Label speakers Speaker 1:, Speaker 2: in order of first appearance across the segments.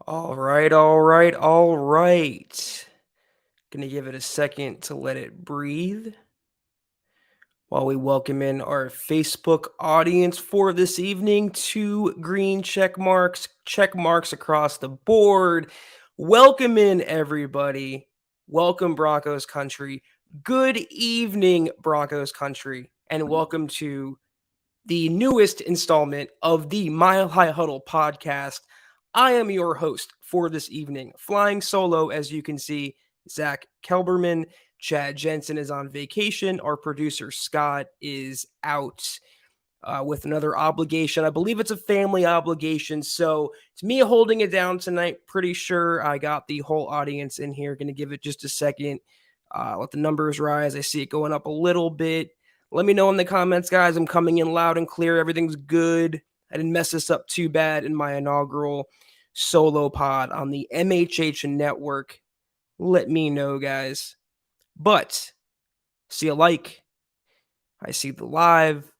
Speaker 1: All right. Gonna give it a second to let it breathe while we welcome in our Facebook audience for this evening. Two green check marks across the board. Welcome in, everybody. Welcome, Broncos country. Good evening, Broncos country, and welcome to the newest installment of the Mile High Huddle podcast. I am your host for this evening, flying solo, as you can see, Zack Kelberman. Chad Jensen is on vacation. Our producer, Scott, is out with another obligation. I believe it's a family obligation. So it's me holding it down tonight. Pretty sure I got the whole audience in here. Going to give it just a second. Let the numbers rise. I see it going up a little bit. Let me know in the comments, guys. I'm coming in loud and clear. Everything's good. I didn't mess this up too bad in my inaugural solo pod on the MHH network. Let me know, guys. But see a like. I see the live.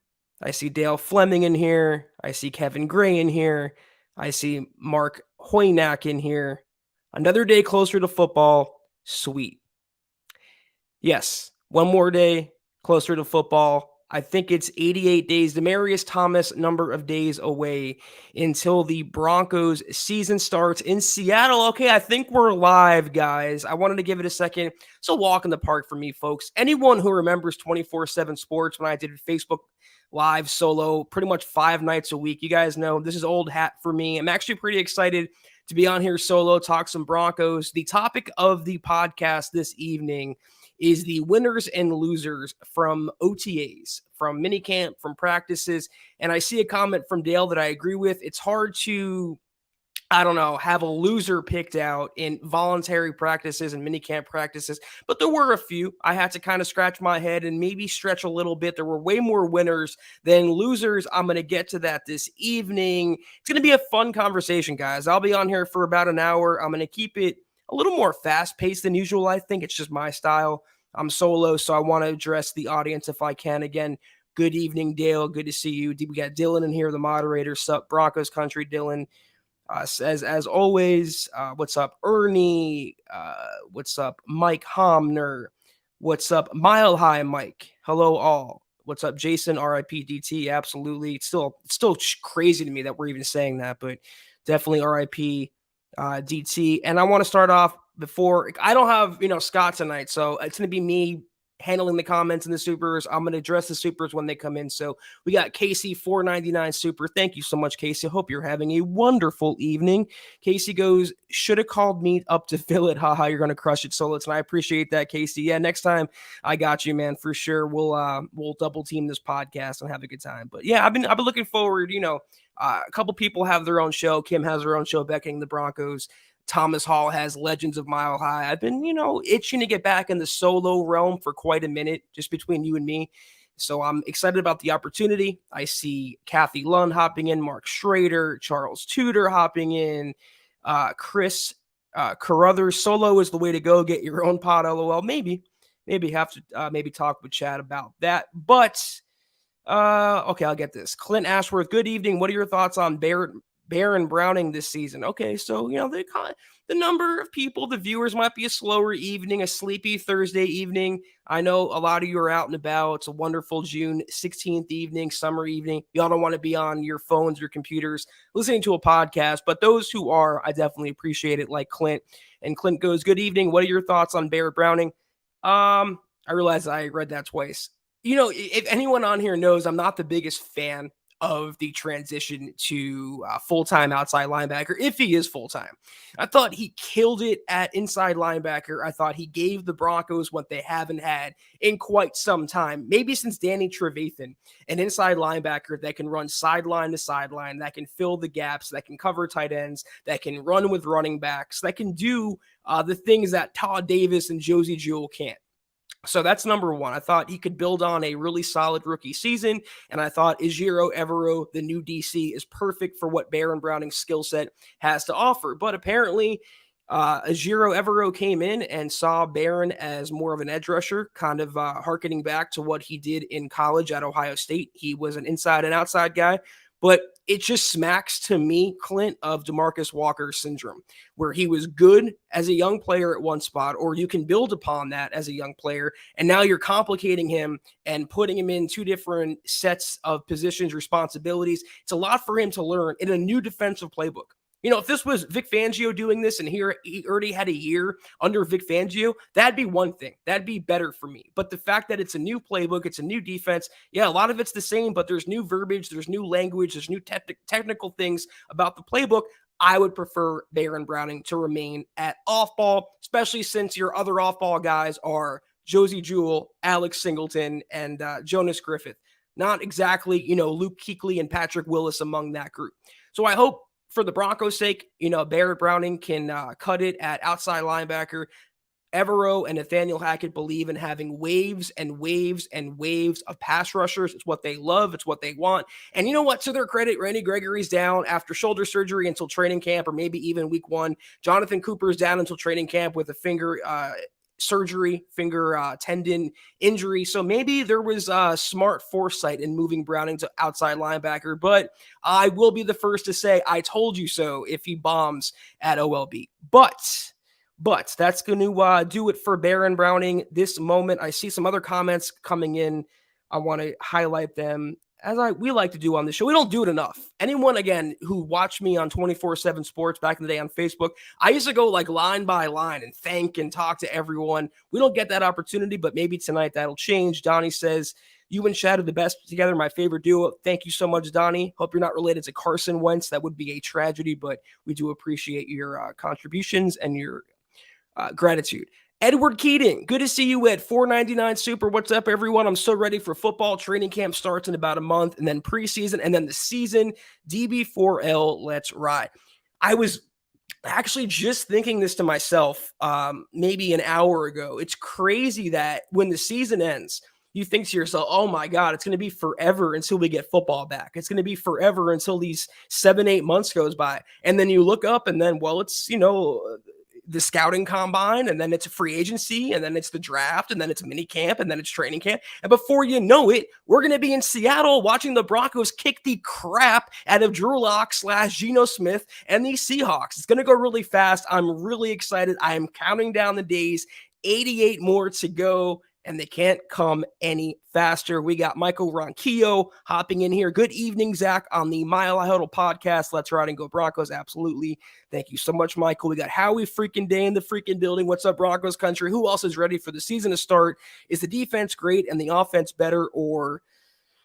Speaker 1: I see Dale Fleming in here. I see Kevin Gray in here. I see Mark Hoynack in here. Another day closer to football. Sweet. Yes, one more day closer to football. I think it's 88 days, Demaryius Thomas number of days away until the Broncos season starts in Seattle. Okay, I think we're live, guys. I wanted to give it a second. It's a walk in the park for me, folks. Anyone who remembers 24/7 Sports when I did Facebook Live solo pretty much 5 nights a week, you guys know this is old hat for me. I'm actually pretty excited to be on here solo, talk some Broncos. The topic of the podcast this evening is the winners and losers from OTAs, from minicamp, from practices. And I see a comment from Dale that I agree with. It's hard to, have a loser picked out in voluntary practices and minicamp practices, but there were a few. I had to kind of scratch my head and maybe stretch a little bit. There were way more winners than losers. I'm going to get to that this evening. It's going to be a fun conversation, guys. I'll be on here for about an hour. I'm going to keep it a little more fast-paced than usual. I think it's just my style. I'm solo, so I want to address the audience if I can. Again, good evening, Dale. Good to see you. We got Dylan in here, the moderator. Sup, Broncos country, Dylan. As always, what's up, Ernie? What's up, Mike Homner? What's up, Mile High Mike? Hello, all. What's up, Jason? RIP DT. Absolutely. It's still crazy to me that we're even saying that, but definitely RIP DT. And I want to start off before I don't have Scott tonight, so it's gonna be me handling the comments and the supers. I'm gonna address the supers when they come in. So we got Casey 499 super. Thank you so much, Casey. Hope you're having a wonderful evening. Casey goes, should have called me up to fill it. Haha, you're gonna crush it, solo. And I appreciate that, Casey. Yeah, next time I got you, man, for sure. We'll double team this podcast and have a good time. But yeah, I've been looking forward. A couple people have their own show. Kim has her own show, Beckoning the Broncos. Thomas Hall has Legends of Mile High. I've been, itching to get back in the solo realm for quite a minute, just between you and me. So I'm excited about the opportunity. I see Kathy Lund hopping in, Mark Schrader, Charles Tudor hopping in, Chris Carruthers. Solo is the way to go. Get your own pod, LOL. Maybe have to maybe talk with Chad about that. But okay, I'll get this. Clint Ashworth, good evening. What are your thoughts on Baron Browning this season? Okay, so the number of people, the viewers might be a slower evening, a sleepy Thursday evening. I know a lot of you are out and about. It's a wonderful June 16th evening, summer evening. Y'all don't want to be on your phones, your computers, listening to a podcast, but those who are, I definitely appreciate it, like Clint. And Clint goes, good evening. What are your thoughts on Barrett Browning? I realized I read that twice. If anyone on here knows, I'm not the biggest fan of the transition to full-time outside linebacker, if he is full-time. I thought he killed it at inside linebacker. I thought he gave the Broncos what they haven't had in quite some time, maybe since Danny Trevathan, an inside linebacker that can run sideline to sideline, that can fill the gaps, that can cover tight ends, that can run with running backs, that can do the things that Todd Davis and Josie Jewell can't. So that's number one. I thought he could build on a really solid rookie season, and I thought Ejiro Evero, the new DC, is perfect for what Baron Browning's skill set has to offer. But apparently, Ejiro Evero came in and saw Baron as more of an edge rusher, kind of hearkening back to what he did in college at Ohio State. He was an inside and outside guy. But it just smacks to me, Clint, of DeMarcus Walker syndrome, where he was good as a young player at one spot, or you can build upon that as a young player, and now you're complicating him and putting him in two different sets of positions, responsibilities. It's a lot for him to learn in a new defensive playbook. If this was Vic Fangio doing this and he already had a year under Vic Fangio, that'd be one thing. That'd be better for me. But the fact that it's a new playbook, it's a new defense, yeah, a lot of it's the same, but there's new verbiage, there's new language, there's new technical things about the playbook. I would prefer Baron Browning to remain at off ball, especially since your other off ball guys are Josie Jewell, Alex Singleton, and Jonas Griffith. Not exactly, Luke Kuechly and Patrick Willis among that group. So I hope for the Broncos' sake, Barrett Browning can cut it at outside linebacker. Evero and Nathaniel Hackett believe in having waves and waves and waves of pass rushers. It's what they love. It's what they want. And you know what? To their credit, Randy Gregory's down after shoulder surgery until training camp, or maybe even week one. Jonathan Cooper's down until training camp with a finger tendon injury. So maybe there was smart foresight in moving Browning to outside linebacker, but I will be the first to say, I told you so if he bombs at OLB. But that's going to do it for Baron Browning this moment. I see some other comments coming in. I want to highlight them as we like to do on the show. We don't do it enough. Anyone, again, who watched me on 24/7 Sports back in the day on Facebook, I used to go like line by line and thank and talk to everyone. We don't get that opportunity, but maybe tonight that'll change. Donnie says, you and Shad are the best together, my favorite duo. Thank you so much, Donnie. Hope you're not related to Carson Wentz. That would be a tragedy, but we do appreciate your contributions and your gratitude. Edward Keating, good to see you, Ed. $4.99 super. What's up, everyone? I'm so ready for football. Training camp starts in about a month, and then preseason, and then the season. DB4L, let's ride. I was actually just thinking this to myself maybe an hour ago. It's crazy that when the season ends, you think to yourself, oh my God, it's going to be forever until we get football back. It's going to be forever until these 7-8 months goes by. And then you look up and then, well, it's, the scouting combine, and then it's a free agency, and then it's the draft, and then it's mini camp, and then it's training camp. And before you know it, we're going to be in Seattle watching the Broncos kick the crap out of Drew Lock / Geno Smith and the Seahawks. It's going to go really fast. I'm really excited. I am counting down the days, 88 more to go, and they can't come any faster. We got Michael Ronquillo hopping in here. Good evening, Zach, on the Mile High Huddle podcast. Let's ride and go Broncos. Absolutely. Thank you so much, Michael. We got Howie freaking Day in the freaking building. What's up, Broncos country? Who else is ready for the season to start? Is the defense great and the offense better? Or,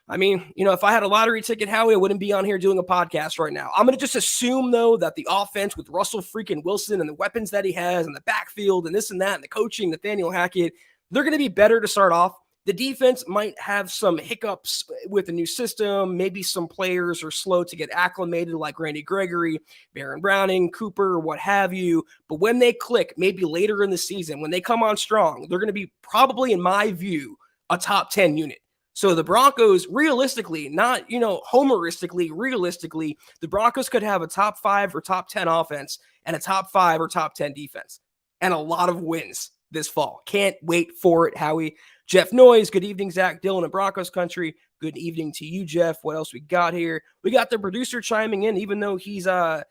Speaker 1: if I had a lottery ticket, Howie, I wouldn't be on here doing a podcast right now. I'm going to just assume, though, that the offense with Russell freaking Wilson and the weapons that he has and the backfield and this and that and the coaching, Nathaniel Hackett, they're going to be better to start off. The defense might have some hiccups with a new system. Maybe some players are slow to get acclimated, like Randy Gregory, Baron Browning, Cooper, what have you. But when they click, maybe later in the season, when they come on strong, they're going to be probably, in my view, a top 10 unit. So the Broncos, realistically, not, homeristically, realistically, the Broncos could have a top 5 or top 10 offense and a top 5 or top 10 defense and a lot of wins this fall. Can't wait for it, Howie. Jeff Noyes, good evening, Zach, Dylan, and Broncos country. Good evening to you, Jeff. What else we got here? We got the producer chiming in, even though he's off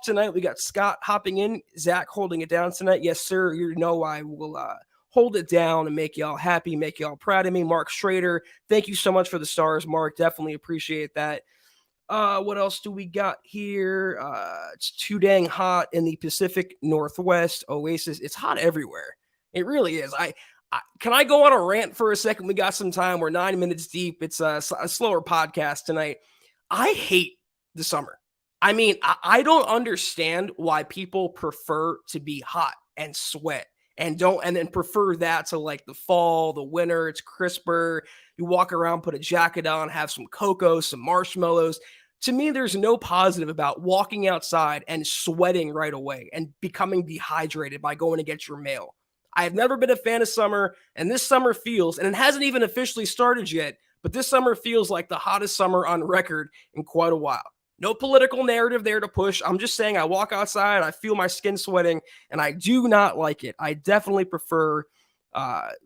Speaker 1: tonight. We got Scott hopping in. Zach holding it down tonight. Yes, sir. I will hold it down and make y'all happy, make y'all proud of me. Mark Schrader, thank you so much for the stars, Mark. Definitely appreciate that. What else do we got here? It's too dang hot in the Pacific Northwest. Oasis. It's hot everywhere. It really is. Can I go on a rant for a second? We got some time. We're 9 minutes deep. It's a slower podcast tonight. I hate the summer. I don't understand why people prefer to be hot and sweat and then prefer that to like the fall, the winter. It's crisper. You walk around, put a jacket on, have some cocoa, some marshmallows. To me, there's no positive about walking outside and sweating right away and becoming dehydrated by going to get your mail. I have never been a fan of summer, and this summer feels, and it hasn't even officially started yet, but this summer feels like the hottest summer on record in quite a while. No political narrative there to push. I'm just saying I walk outside, I feel my skin sweating, and I do not like it. I definitely prefer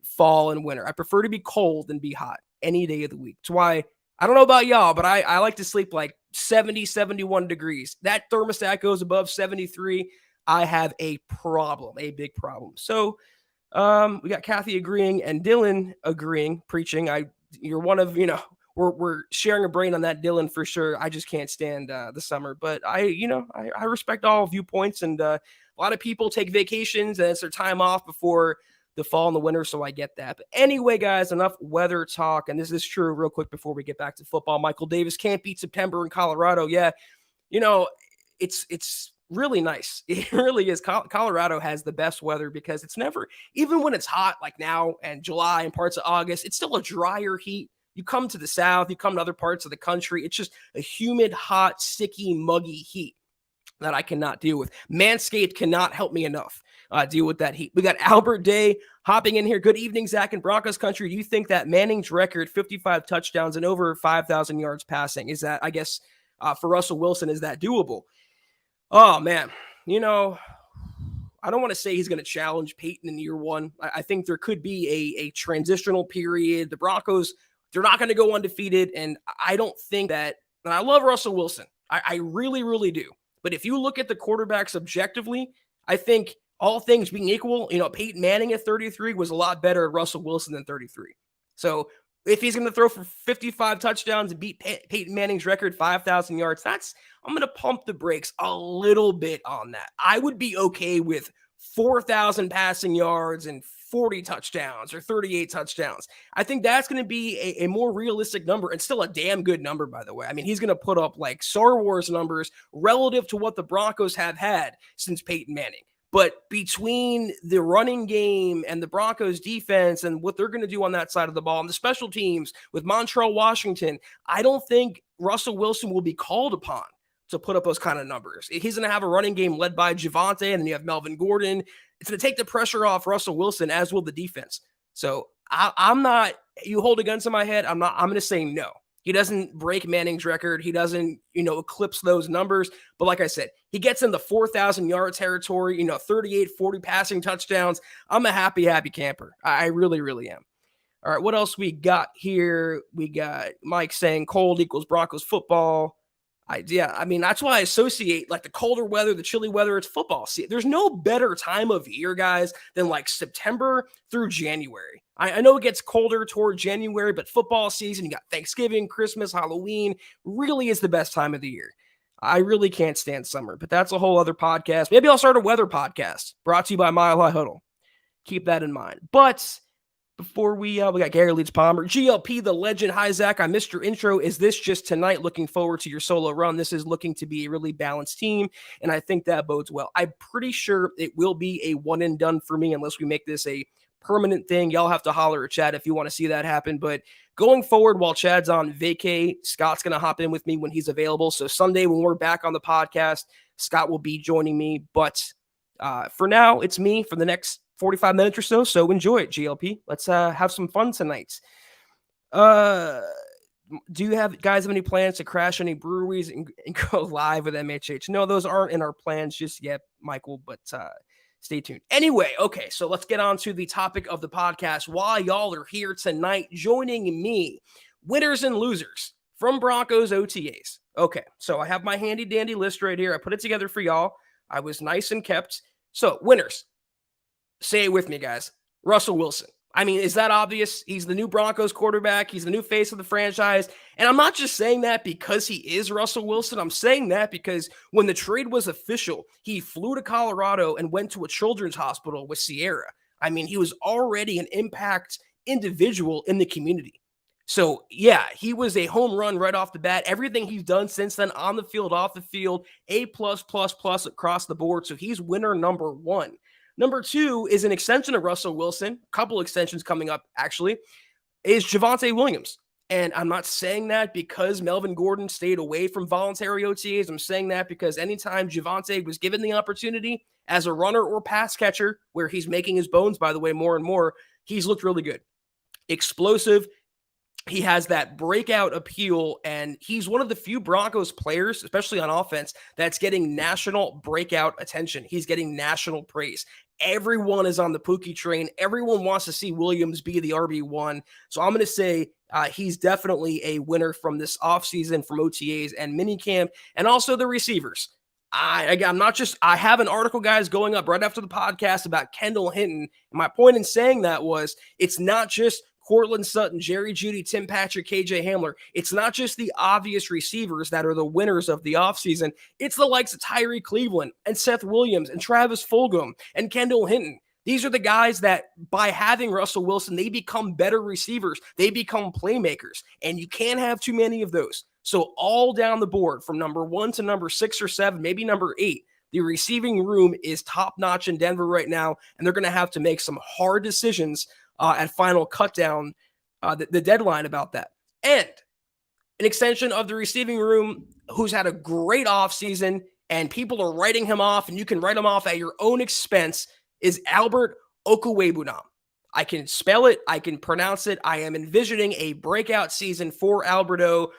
Speaker 1: fall and winter. I prefer to be cold than be hot any day of the week. That's why I don't know about y'all, but I like to sleep like 70, 71 degrees. That thermostat goes above 73. I have a problem, a big problem. So we got Kathy agreeing and Dylan agreeing, preaching. You're one of, we're sharing a brain on that, Dylan, for sure. I just can't stand the summer, but I respect all viewpoints, and a lot of people take vacations and it's their time off before the fall and the winter, so I get that. But anyway, guys, enough weather talk, and this is true real quick before we get back to football. Michael Davis can't beat September in Colorado. Yeah, you know, it's really nice. It really is. Colorado has the best weather because it's never, even when it's hot like now and July and parts of August, it's still a drier heat. You come to the South, you come to other parts of the country, it's just a humid, hot, sticky, muggy heat that I cannot deal with. Manscaped cannot help me enough deal with that heat. We got Albert Day hopping in here. Good evening, Zach in Broncos country. Do you think that Manning's record, 55 touchdowns and over 5,000 yards passing, is that, I guess, for Russell Wilson, is that doable? Oh, man. I don't want to say he's going to challenge Peyton in year one. I think there could be a transitional period. The Broncos, they're not going to go undefeated, and I don't think that – and I love Russell Wilson. I really, really do. But if you look at the quarterbacks objectively, I think all things being equal, Peyton Manning at 33 was a lot better at Russell Wilson than 33. So if he's going to throw for 55 touchdowns and beat Peyton Manning's record, 5,000 yards, I'm going to pump the brakes a little bit on that. I would be okay with 4,000 passing yards and 40 touchdowns or 38 touchdowns. I think that's going to be a more realistic number, and still a damn good number, by the way. I mean, he's going to put up like Star Wars numbers relative to what the Broncos have had since Peyton Manning. But between the running game and the Broncos defense and what they're going to do on that side of the ball and the special teams with Montreal Washington, I don't think Russell Wilson will be called upon to put up those kind of numbers. He's going to have a running game led by Javonte, and then you have Melvin Gordon. It's going to take the pressure off Russell Wilson, as will the defense. So I'm not, you hold a gun to my head, I'm going to say no. He doesn't break Manning's record. He doesn't, eclipse those numbers. But like I said, he gets in the 4,000 yard territory, 38, 40 passing touchdowns. I'm a happy, happy camper. I really, really am. All right, what else we got here? We got Mike saying cold equals Broncos football. That's why I associate like the colder weather, the chilly weather, it's football. See, there's no better time of year, guys, than like September through January. I know it gets colder toward January, but football season, you got Thanksgiving, Christmas, Halloween, really is the best time of the year. I really can't stand summer, but that's a whole other podcast. Maybe I'll start a weather podcast brought to you by Mile High Huddle. Keep that in mind. But before we got Gary Leeds Palmer, GLP, the legend. Hi, Zach. I missed your intro. Is this just tonight? Looking forward to your solo run. This is looking to be a really balanced team, and I think that bodes well. I'm pretty sure it will be a one and done for me unless we make this a permanent thing. Y'all have to holler at Chad if you want to see that happen. But going forward, while Chad's on vacay, Scott's going to hop in with me when he's available. So Sunday when we're back on the podcast, Scott will be joining me. But for now, it's me for the next 45 minutes or so. So enjoy it, GLP. Let's have some fun tonight. Do you guys have any plans to crash any breweries and go live with MHH? No, those aren't in our plans just yet, Michael, but stay tuned. Anyway, okay, so let's get on to the topic of the podcast. While y'all are here tonight, joining me, winners and losers from Broncos OTAs. Okay, so I have my handy dandy list right here. I put it together for y'all. I was nice and kept. So, winners. Say it with me, guys. Russell Wilson. I mean, is that obvious? He's the new Broncos quarterback. He's the new face of the franchise. And I'm not just saying that because he is Russell Wilson. I'm saying that because when the trade was official, he flew to Colorado and went to a children's hospital with Sierra. I mean, he was already an impact individual in the community. So, yeah, he was a home run right off the bat. Everything he's done since then, on the field, off the field, A+++ across the board. So he's winner number one. Number two is an extension of Russell Wilson, a couple extensions coming up, actually, is Javonte Williams. And I'm not saying that because Melvin Gordon stayed away from voluntary OTAs. I'm saying that because anytime Javonte was given the opportunity as a runner or pass catcher, where he's making his bones, by the way, more and more, he's looked really good. Explosive. He has that breakout appeal, and he's one of the few Broncos players, especially on offense, that's getting national breakout attention. He's getting national praise. everyone is on the Pookie train. Everyone wants to see Williams be the RB1. So I'm going to say he's definitely a winner from this offseason, from OTAs and minicamp, and also the receivers. I'm not just, I have an article, guys, going up right after the podcast about Kendall Hinton. And my point in saying that was it's not just Cortland Sutton, Jerry Jeudy, Tim Patrick, KJ Hamler. It's not just the obvious receivers that are the winners of the offseason. It's the likes of Tyree Cleveland and Seth Williams and Travis Fulgham and Kendall Hinton. These are the guys that by having Russell Wilson, they become better receivers. They become playmakers, and you can't have too many of those. So all down the board from number 1 to number 6 or 7, maybe number 8, the receiving room is top-notch in Denver right now, and they're going to have to make some hard decisions at final cut down the deadline about that. And an extension of the receiving room who's had a great offseason, and people are writing him off, and you can write him off at your own expense, is Albert Okwuegbunam. I can spell it. I can pronounce it. I am envisioning a breakout season for Alberto.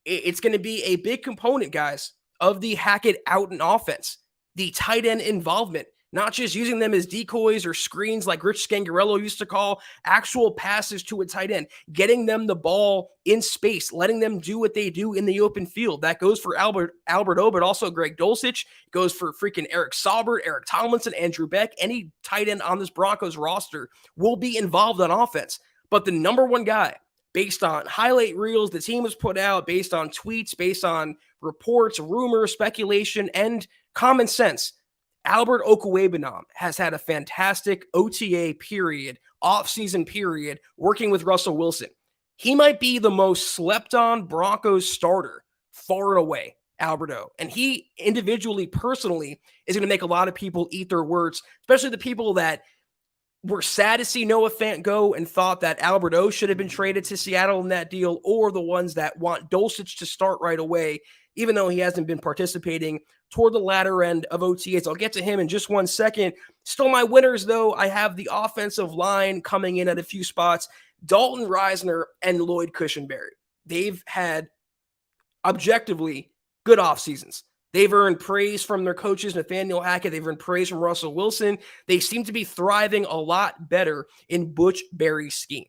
Speaker 1: It's going to be a big component, guys, of the Hackett-Outen offense. The tight end involvement, not just using them as decoys or screens like Rich Scangarello used to call, actual passes to a tight end, getting them the ball in space, letting them do what they do in the open field. That goes for Alberto, but also Greg Dulcich. It goes for freaking Eric Saubert, Eric Tomlinson, Andrew Beck. Any tight end on this Broncos roster will be involved on offense. But the number one guy, based on highlight reels the team has put out, based on tweets, based on reports, rumors, speculation, and common sense, Albert Okwuegbunam has had a fantastic OTA period, offseason period, working with Russell Wilson. He might be the most slept-on Broncos starter, far and away, Alberto. And he individually, personally, is going to make a lot of people eat their words, especially the people that were sad to see Noah Fant go and thought that Alberto should have been traded to Seattle in that deal, or the ones that want Dulcich to start right away, even though he hasn't been participating toward the latter end of OTAs. I'll get to him in just 1 second. Still my winners, though. I have the offensive line coming in at a few spots. Dalton Risner and Lloyd Cushenberry. They've had objectively good off seasons. They've earned praise from their coaches, Nathaniel Hackett. They've earned praise from Russell Wilson. They seem to be thriving a lot better in Butch Barry's scheme.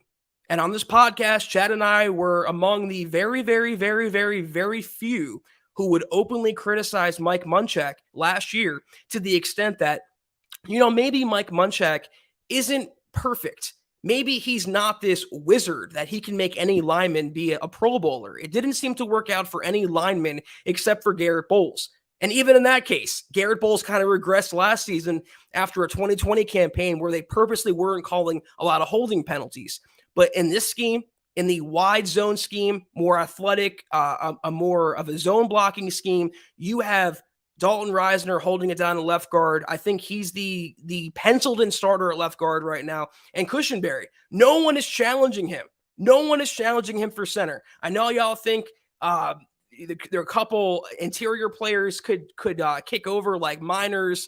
Speaker 1: And on this podcast, Chad and I were among the very, very, very, very, very few who would openly criticize Mike Munchak last year, to the extent that, maybe Mike Munchak isn't perfect. Maybe he's not this wizard that he can make any lineman be a Pro Bowler. It didn't seem to work out for any lineman except for Garrett Bowles. And even in that case, Garrett Bowles kind of regressed last season after a 2020 campaign where they purposely weren't calling a lot of holding penalties. But in this scheme, in the wide zone scheme, more athletic, a more of a zone blocking scheme, you have Dalton Risner holding it down to left guard. I think he's the penciled-in starter at left guard right now. And Cushenberry, no one is challenging him. No one is challenging him for center. I know y'all think there are a couple interior players could kick over, like Miners.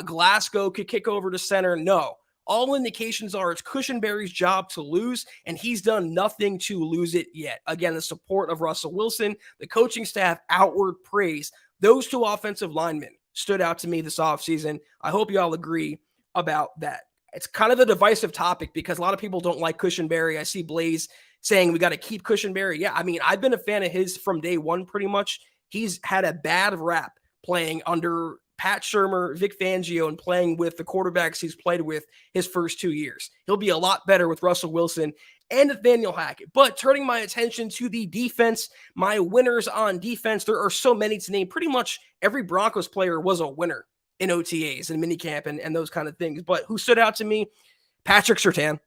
Speaker 1: Glasgow could kick over to center. No. All indications are it's Cushenberry's job to lose, and he's done nothing to lose it yet. Again, the support of Russell Wilson, the coaching staff, outward praise. Those two offensive linemen stood out to me this offseason. I hope you all agree about that. It's kind of a divisive topic because a lot of people don't like Cushenberry. I see Blaze saying we got to keep Cushenberry. Yeah, I mean, I've been a fan of his from day one pretty much. He's had a bad rap playing under Pat Shurmur, Vic Fangio, and playing with the quarterbacks he's played with his first 2 years. He'll be a lot better with Russell Wilson and Nathaniel Hackett. But turning my attention to the defense, my winners on defense, there are so many to name. Pretty much every Broncos player was a winner in OTAs and minicamp and those kind of things. But who stood out to me? Patrick Surtain.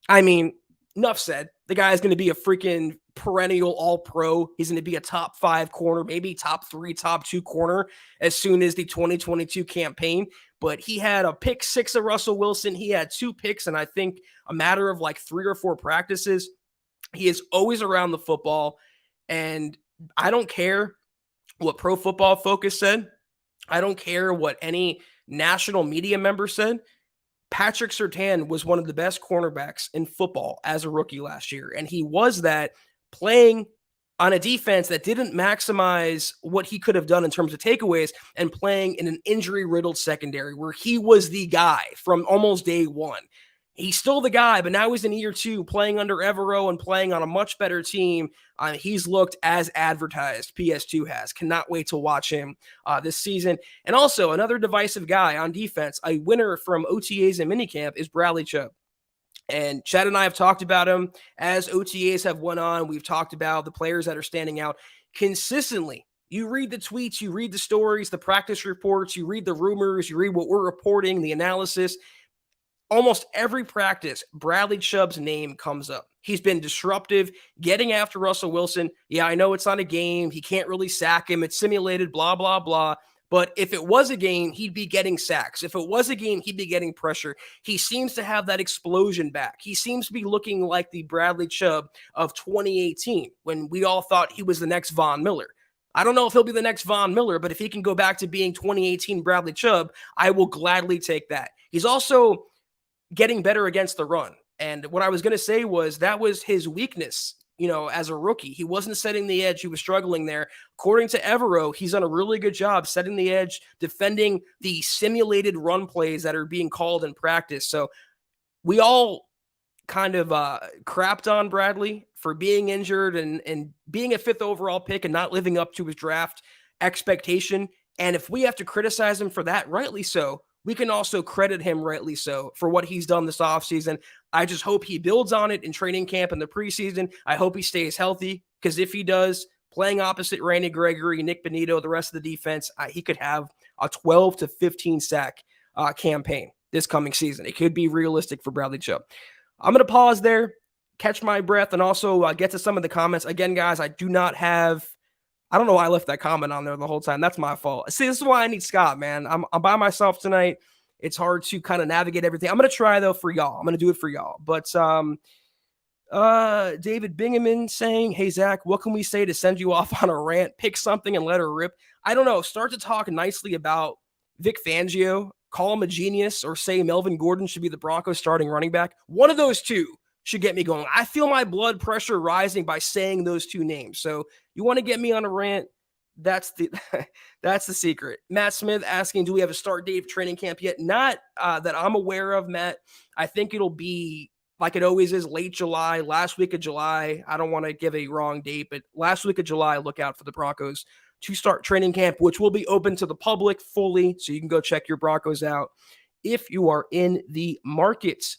Speaker 1: I mean, enough said. The guy is going to be a freaking perennial all-pro. He's going to be a top 5 corner, maybe top 3, top 2 corner as soon as the 2022 campaign. But he had a pick 6 of Russell Wilson. He had 2 picks, and I think a matter of like 3 or 4 practices. He is always around the football, and I don't care what Pro Football Focus said. I don't care what any national media member said. Patrick Surtain was one of the best cornerbacks in football as a rookie last year, and he was that playing on a defense that didn't maximize what he could have done in terms of takeaways and playing in an injury-riddled secondary where he was the guy from almost day one. He's still the guy, but now he's in year two playing under Evero and playing on a much better team. He's looked as advertised, PS2 has. Cannot wait to watch him this season. And also, another divisive guy on defense, a winner from OTAs and minicamp, is Bradley Chubb. And Chad and I have talked about him as OTAs have went on. We've talked about the players that are standing out consistently. You read the tweets, you read the stories, the practice reports, you read the rumors, you read what we're reporting, the analysis. Almost every practice, Bradley Chubb's name comes up. He's been disruptive, getting after Russell Wilson. Yeah, I know it's not a game. He can't really sack him. It's simulated, blah, blah, blah. But if it was a game, he'd be getting sacks. If it was a game, he'd be getting pressure. He seems to have that explosion back. He seems to be looking like the Bradley Chubb of 2018 when we all thought he was the next Von Miller. I don't know if he'll be the next Von Miller, but if he can go back to being 2018 Bradley Chubb, I will gladly take that. He's also getting better against the run. And what I was going to say was that was his weakness, as a rookie. He wasn't setting the edge. He was struggling there. According to Evero, he's done a really good job setting the edge, defending the simulated run plays that are being called in practice. So we all kind of crapped on Bradley for being injured and being a 5th overall pick and not living up to his draft expectation. And if we have to criticize him for that, rightly so, we can also credit him, rightly so, for what he's done this offseason. I just hope he builds on it in training camp in the preseason. I hope he stays healthy, because if he does, playing opposite Randy Gregory, Nick Bonito, the rest of the defense, he could have a 12 to 15 sack campaign this coming season. It could be realistic for Bradley Chubb. I'm going to pause there, catch my breath, and also get to some of the comments. Again, guys, I do not have – I don't know why I left that comment on there the whole time. That's my fault. See, this is why I need Scott, man. I'm by myself tonight. It's hard to kind of navigate everything. I'm going to try, though, for y'all. I'm going to do it for y'all. But David Bingaman saying, hey, Zach, what can we say to send you off on a rant? Pick something and let her rip. I don't know. Start to talk nicely about Vic Fangio. Call him a genius, or say Melvin Gordon should be the Broncos starting running back. One of those two should get me going. I feel my blood pressure rising by saying those two names. So you want to get me on a rant? That's the secret. Matt Smith asking, do we have a start date for training camp yet? Not that I'm aware of, Matt. I think it'll be like it always is, late July, last week of July. I don't want to give a wrong date, but last week of July, look out for the Broncos to start training camp, which will be open to the public fully. So you can go check your Broncos out if you are in the markets.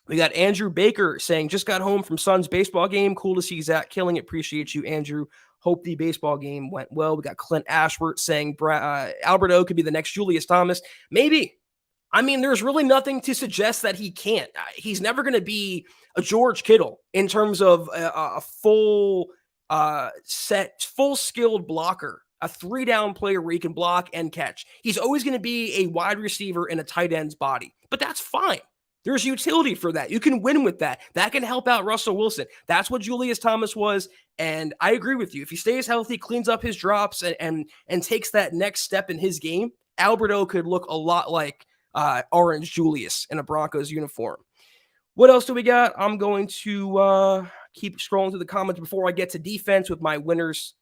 Speaker 1: We got Andrew Baker saying, just got home from Suns baseball game. Cool to see Zach killing it. Appreciate you, Andrew. Hope the baseball game went well. We got Clint Ashworth saying Albert O could be the next Julius Thomas. Maybe. I mean, there's really nothing to suggest that he can't. He's never going to be a George Kittle in terms of a full skilled blocker, a 3-down player where he can block and catch. He's always going to be a wide receiver in a tight end's body, but that's fine. There's utility for that. You can win with that. That can help out Russell Wilson. That's what Julius Thomas was. And I agree with you. If he stays healthy, cleans up his drops, and takes that next step in his game, Albert O could look a lot like Orange Julius in a Broncos uniform. What else do we got? I'm going to keep scrolling through the comments before I get to defense with my winners.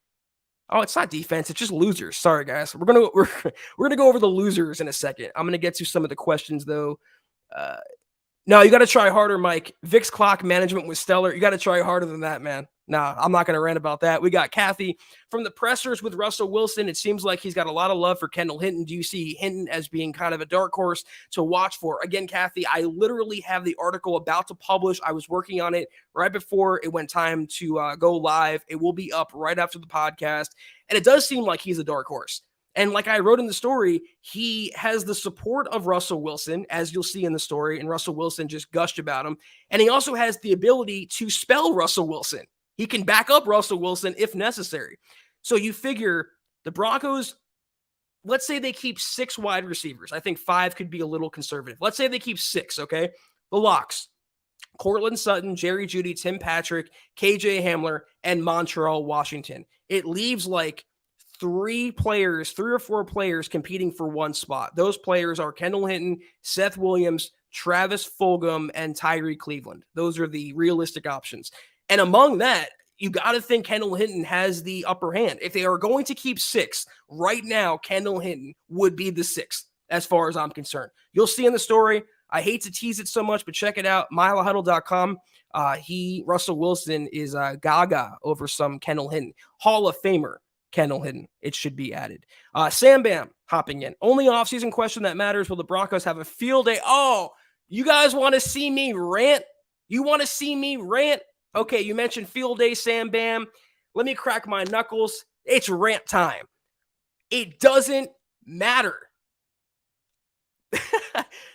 Speaker 1: Oh, it's not defense. It's just losers. Sorry, guys. We're gonna go over the losers in a second. I'm gonna get to some of the questions though. No, you got to try harder, Mike. Vic's clock management was stellar. You got to try harder than that, man. Nah, I'm not going to rant about that. We got Kathy from the pressers with Russell Wilson. It seems like he's got a lot of love for Kendall Hinton. Do you see Hinton as being kind of a dark horse to watch for? Again, Kathy, I literally have the article about to publish. I was working on it right before it went time to go live. It will be up right after the podcast. And it does seem like he's a dark horse. And like I wrote in the story, he has the support of Russell Wilson, as you'll see in the story, and Russell Wilson just gushed about him. And he also has the ability to spell Russell Wilson. He can back up Russell Wilson if necessary. So you figure the Broncos, let's say they keep 6 wide receivers. I think 5 could be a little conservative. Let's say they keep 6, okay? The locks: Cortland Sutton, Jerry Jeudy, Tim Patrick, KJ Hamler, and Montreal Washington. It leaves like 3 or 4 players competing for one spot. Those players are Kendall Hinton, Seth Williams, Travis Fulgham, and Tyree Cleveland. Those are the realistic options. And among that, you got to think Kendall Hinton has the upper hand. If they are going to keep 6 right now, Kendall Hinton would be the 6th as far as I'm concerned. You'll see in the story. I hate to tease it so much, but check it out, milehuddle.com. Russell Wilson is gaga over some Kendall Hinton. Hall of Famer Kendall Hinton, it should be added. Sam Bam hopping in. Only offseason question that matters, will the Broncos have a field day? Oh, you guys want to see me rant? You want to see me rant? Okay, you mentioned field day, Sam Bam. Let me crack my knuckles. It's rant time. It doesn't matter.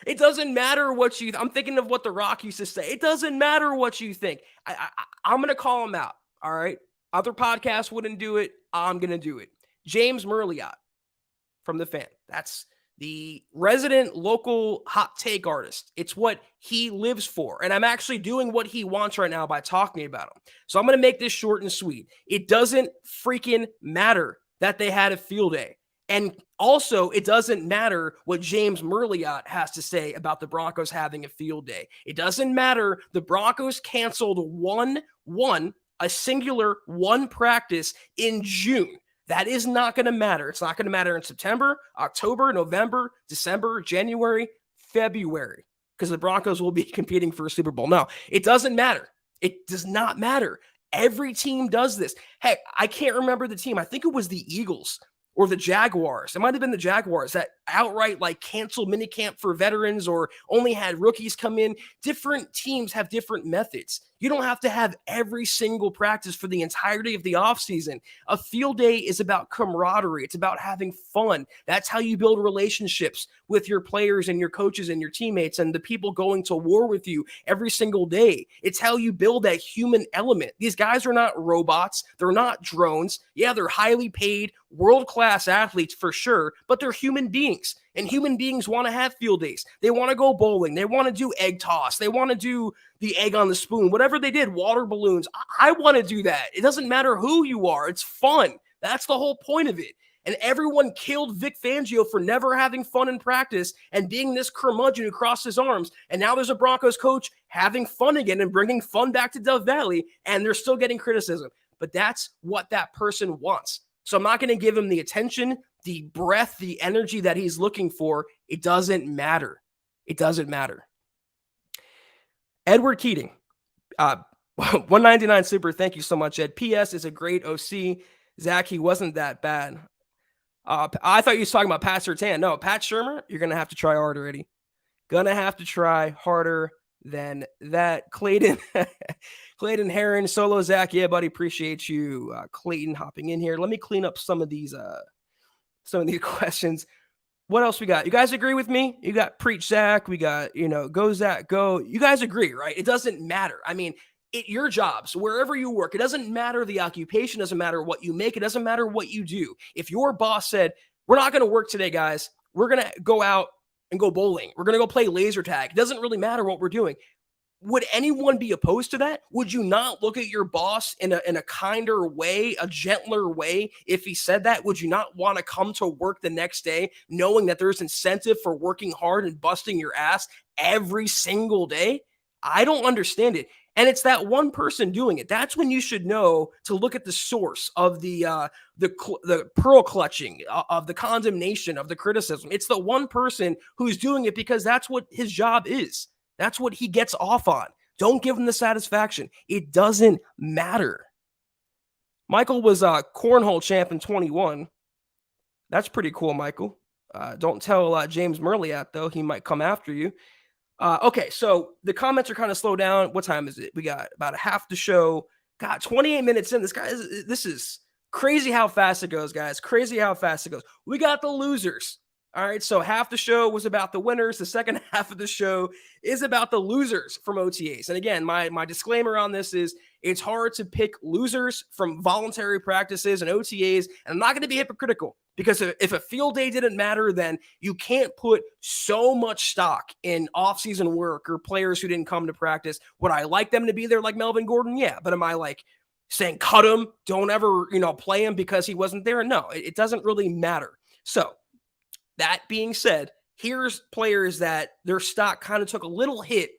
Speaker 1: It doesn't matter what you... I'm thinking of what The Rock used to say. It doesn't matter what you think. I'm going to call him out, all right? Other podcasts wouldn't do it. I'm going to do it. James Merliot from The Fan. That's the resident local hot take artist. It's what he lives for. And I'm actually doing what he wants right now by talking about him. So I'm going to make this short and sweet. It doesn't freaking matter that they had a field day. And also, it doesn't matter what James Merliot has to say about the Broncos having a field day. It doesn't matter. The Broncos canceled a singular one practice in June. That is not going to matter. It's not going to matter in September, October, November, December, January, February, because the Broncos will be competing for a Super Bowl. No, it doesn't matter. It does not matter. Every team does this. Heck, I can't remember the team. I think it was the Eagles or the Jaguars. It might have been the Jaguars that outright canceled minicamp for veterans or only had rookies come in. Different teams have different methods. You don't have to have every single practice for the entirety of the offseason. A field day is about camaraderie. It's about having fun. That's how you build relationships with your players and your coaches and your teammates and the people going to war with you every single day. It's how you build that human element. These guys are not robots. They're not drones. Yeah, they're highly paid, world-class athletes for sure, but they're human beings. And human beings want to have field days. They want to go bowling. They want to do egg toss. They want to do the egg on the spoon, whatever they did, water balloons. I want to do that. It doesn't matter who you are. It's fun. That's the whole point of it. And everyone killed Vic Fangio for never having fun in practice and being this curmudgeon who crossed his arms. And now there's a Broncos coach having fun again and bringing fun back to Dove Valley, and they're still getting criticism. But that's what that person wants. So I'm not going to give him the attention, the breath, the energy that he's looking for. It doesn't matter. It doesn't matter. Edward Keating, 199 super. Thank you so much, Ed. PS is a great OC. Zach, he wasn't that bad. I thought you was talking about Pat Surtain. No, Pat Shurmur, you're going to have to try harder, Eddie. Going to have to try harder than that. Clayton, Clayton Heron, solo Zach. Yeah, buddy, appreciate you. Clayton hopping in here. Let me clean up some of these questions. What else we got? You guys agree with me? You got Preach Zach. We got, go Zach, go. You guys agree, right? It doesn't matter. I mean, your jobs, wherever you work, it doesn't matter the occupation, doesn't matter what you make, it doesn't matter what you do. If your boss said, we're not going to work today, guys, we're going to go out and go bowling, we're going to go play laser tag, it doesn't really matter what we're doing. Would anyone be opposed to that? Would you not look at your boss in a kinder way, a gentler way if he said that? Would you not want to come to work the next day knowing that there's incentive for working hard and busting your ass every single day? I don't understand it. And it's that one person doing it. That's when you should know to look at the source of the pearl clutching, of the condemnation, of the criticism. It's the one person who's doing it because that's what his job is. That's what he gets off on. Don't give him the satisfaction. It doesn't matter. Michael was a cornhole champ in 21. That's pretty cool, Michael. Don't tell James Merliot, though. He might come after you. Okay, so the comments are kind of slow down. What time is it? We got about half the show. God, 28 minutes in. This is crazy how fast it goes, guys. Crazy how fast it goes. We got the losers. All right, so half the show was about the winners. The second half of the show is about the losers from OTAs. And again, my disclaimer on this is it's hard to pick losers from voluntary practices and OTAs. And I'm not going to be hypocritical because if a field day didn't matter, then you can't put so much stock in offseason work or players who didn't come to practice. Would I like them to be there like Melvin Gordon? Yeah, but am I saying cut him, don't ever play him because he wasn't there? No, it doesn't really matter. So that being said, here's players that their stock kind of took a little hit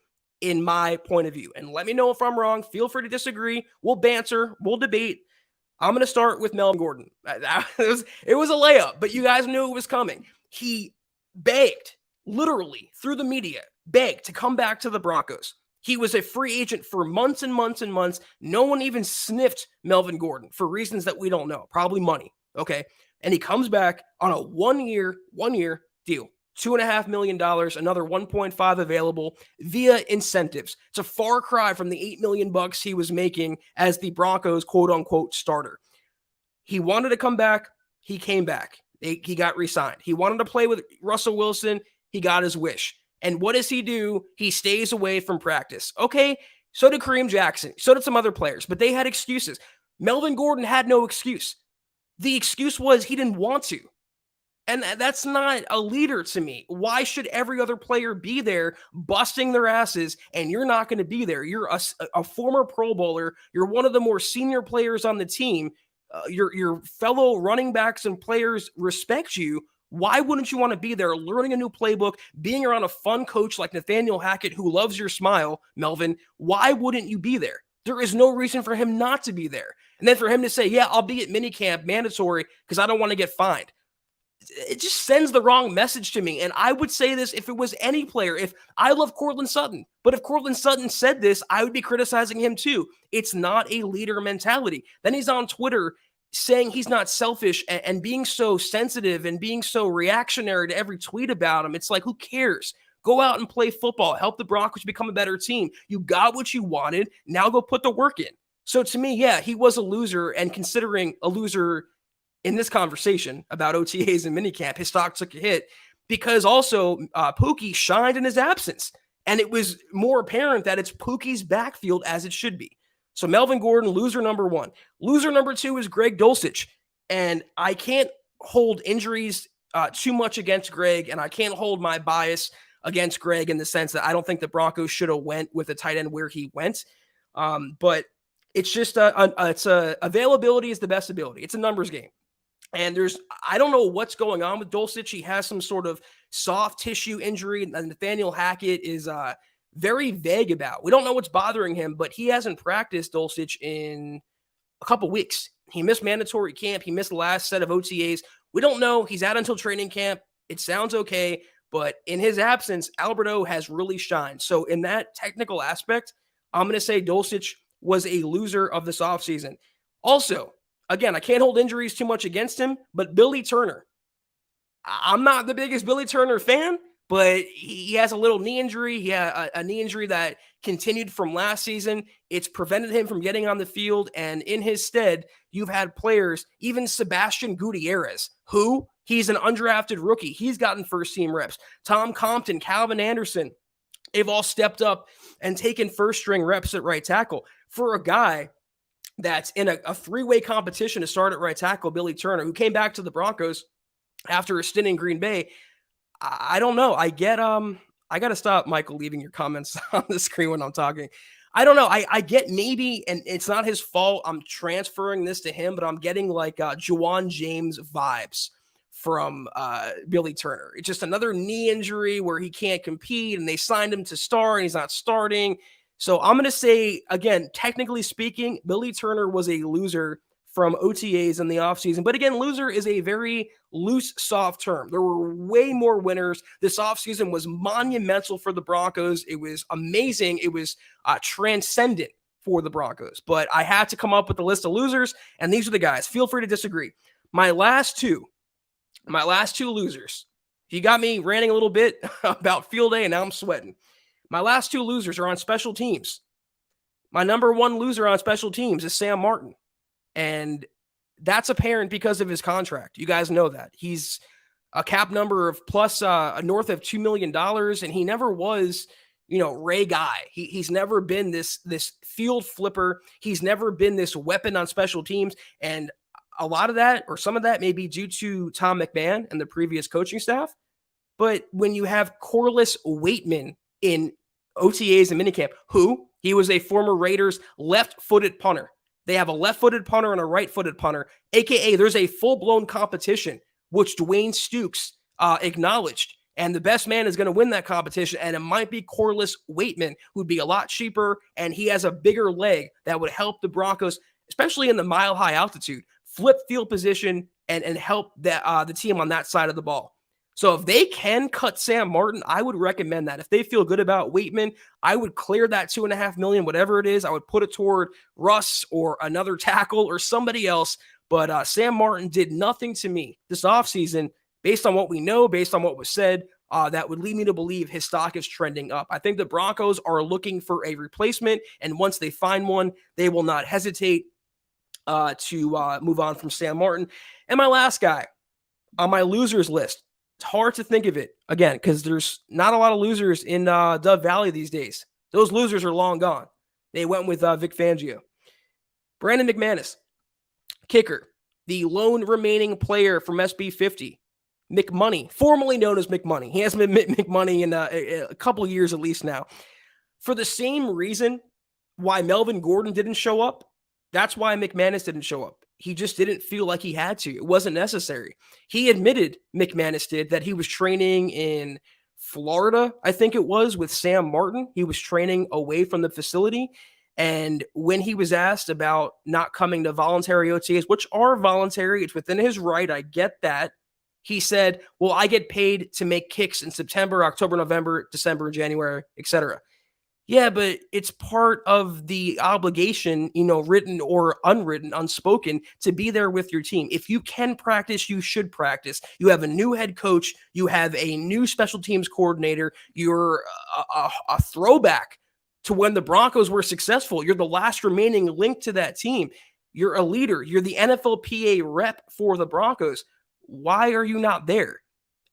Speaker 1: in my point of view. And let me know if I'm wrong. Feel free to disagree. We'll banter. We'll debate. I'm going to start with Melvin Gordon. It was a layup, but you guys knew it was coming. He begged, literally, through the media, begged to come back to the Broncos. He was a free agent for months and months and months. No one even sniffed Melvin Gordon for reasons that we don't know. Probably money. Okay. And he comes back on a one-year deal. $2.5 million, another 1.5 available via incentives. It's a far cry from the $8 million he was making as the Broncos quote unquote starter. He wanted to come back. He came back. He got re-signed. He wanted to play with Russell Wilson. He got his wish. And what does he do? He stays away from practice. Okay, so did Kareem Jackson. So did some other players, but they had excuses. Melvin Gordon had no excuse. The excuse was he didn't want to. And that's not a leader to me. Why should every other player be there busting their asses and you're not going to be there? You're a former Pro Bowler. You're one of the more senior players on the team. Your fellow running backs and players respect you. Why wouldn't you want to be there learning a new playbook, being around a fun coach like Nathaniel Hackett who loves your smile, Melvin? Why wouldn't you be there? There is no reason for him not to be there. And then for him to say, yeah, I'll be at minicamp mandatory because I don't want to get fined. It just sends the wrong message to me. And I would say this if it was any player. If I love Courtland Sutton, but if Courtland Sutton said this, I would be criticizing him too. It's not a leader mentality. Then he's on Twitter saying he's not selfish and being so sensitive and being so reactionary to every tweet about him. It's like, who cares? Go out and play football. Help the Broncos become a better team. You got what you wanted. Now go put the work in. So to me, yeah, he was a loser. And considering a loser in this conversation about OTAs and minicamp, his stock took a hit because also Pookie shined in his absence. And it was more apparent that it's Pookie's backfield as it should be. So Melvin Gordon, loser number one. Loser number two is Greg Dulcich. And I can't hold injuries too much against Greg, and I can't hold my bias against Greg in the sense that I don't think the Broncos should have went with a tight end where he went. But it's just availability is the best ability. It's a numbers game. And I don't know what's going on with Dulcich. He has some sort of soft tissue injury that Nathaniel Hackett is very vague about. We don't know what's bothering him, but he hasn't practiced Dulcich in a couple weeks. He missed mandatory camp. He missed the last set of OTAs. We don't know. He's out until training camp. It sounds okay, but in his absence, Alberto has really shined. So in that technical aspect, I'm going to say Dulcich was a loser of this offseason. Also, again, I can't hold injuries too much against him, but Billy Turner. I'm not the biggest Billy Turner fan, but he has a little knee injury. He had a knee injury that continued from last season. It's prevented him from getting on the field, and in his stead, you've had players, even Sebastian Gutierrez, who he's an undrafted rookie. He's gotten first-team reps. Tom Compton, Calvin Anderson, they've all stepped up and taken first-string reps at right tackle. For a guy that's in a three-way competition to start at right tackle, Billy Turner, who came back to the Broncos after a stint in Green Bay, I don't know. I got to stop Michael leaving your comments on the screen when I'm talking. I don't know. I get maybe, and it's not his fault, I'm transferring this to him, but I'm getting like Juwan James vibes from Billy Turner. It's just another knee injury where he can't compete, and they signed him to start, and he's not starting. So I'm going to say, again, technically speaking, Billy Turner was a loser from OTAs in the offseason. But again, loser is a very loose, soft term. There were way more winners. This offseason was monumental for the Broncos. It was amazing. It was transcendent for the Broncos. But I had to come up with a list of losers, and these are the guys. Feel free to disagree. My last two losers. You got me ranting a little bit about field day, and now I'm sweating. My last two losers are on special teams. My number one loser on special teams is Sam Martin. And that's apparent because of his contract. You guys know that. He's a cap number of plus north of $2 million, and he never was, Ray Guy. He's never been this field flipper. He's never been this weapon on special teams. And a lot of that, or some of that, may be due to Tom McMahon and the previous coaching staff. But when you have Corliss Waitman in OTAs and minicamp, he was a former Raiders left-footed punter. They have a left-footed punter and a right-footed punter, a.k.a. there's a full-blown competition, which Dwayne Stukes acknowledged. And the best man is going to win that competition. And it might be Corliss Waitman, who'd be a lot cheaper. And he has a bigger leg that would help the Broncos, especially in the mile high altitude, flip field position and help the team on that side of the ball. So if they can cut Sam Martin, I would recommend that. If they feel good about Waitman, I would clear that $2.5 million, whatever it is. I would put it toward Russ or another tackle or somebody else. But Sam Martin did nothing to me this offseason, based on what we know, based on what was said, that would lead me to believe his stock is trending up. I think the Broncos are looking for a replacement, and once they find one, they will not hesitate to move on from Sam Martin. And my last guy on my losers list, it's hard to think of it, again, because there's not a lot of losers in Dove Valley these days. Those losers are long gone. They went with Vic Fangio. Brandon McManus, kicker, the lone remaining player from SB 50. McMoney, formerly known as McMoney. He hasn't been McMoney in a couple of years at least now. For the same reason why Melvin Gordon didn't show up, that's why McManus didn't show up. He just didn't feel like he had to. It wasn't necessary. He admitted, McManus did, that he was training in Florida, I think it was, with Sam Martin. He was training away from the facility. And when he was asked about not coming to voluntary OTAs, which are voluntary, it's within his right, I get that. He said, well, I get paid to make kicks in September, October, November, December, January, etc. Yeah, but it's part of the obligation, written or unwritten, unspoken, to be there with your team. If you can practice, you should practice. You have a new head coach. You have a new special teams coordinator. You're a throwback to when the Broncos were successful. You're the last remaining link to that team. You're a leader. You're the NFLPA rep for the Broncos. Why are you not there?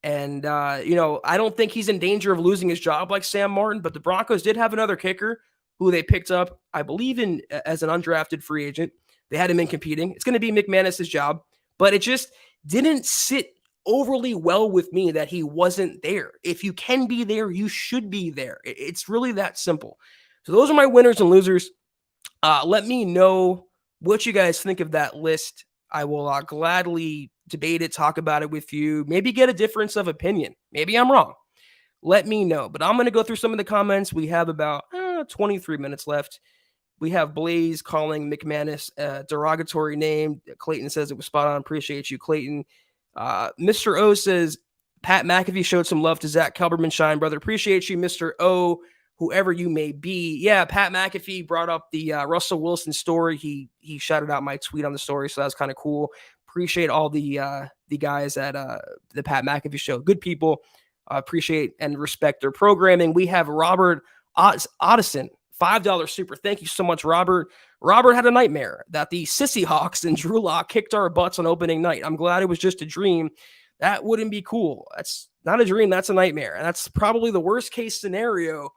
Speaker 1: And, I don't think he's in danger of losing his job like Sam Martin, but the Broncos did have another kicker who they picked up, I believe, as an undrafted free agent. They had him in competing. It's going to be McManus' job, but it just didn't sit overly well with me that he wasn't there. If you can be there, you should be there. It's really that simple. So those are my winners and losers. Let me know what you guys think of that list. I will gladly debate it, talk about it with you, maybe get a difference of opinion. Maybe I'm wrong. Let me know. But I'm going to go through some of the comments. We have about 23 minutes left. We have Blaze calling McManus a derogatory name. Clayton says it was spot on. Appreciate you, Clayton. Mr. O says, Pat McAfee showed some love to Zack Kelberman. Shine, brother. Appreciate you, Mr. O, whoever you may be. Yeah, Pat McAfee brought up the Russell Wilson story. He shouted out my tweet on the story, so that was kind of cool. Appreciate all the guys at the Pat McAfee show. Good people. Appreciate and respect their programming. We have Robert Ottison, $5 super. Thank you so much, Robert. Robert had a nightmare that the Sissy Hawks and Drew Lock kicked our butts on opening night. I'm glad it was just a dream. That wouldn't be cool. That's not a dream. That's a nightmare. And that's probably the worst case scenario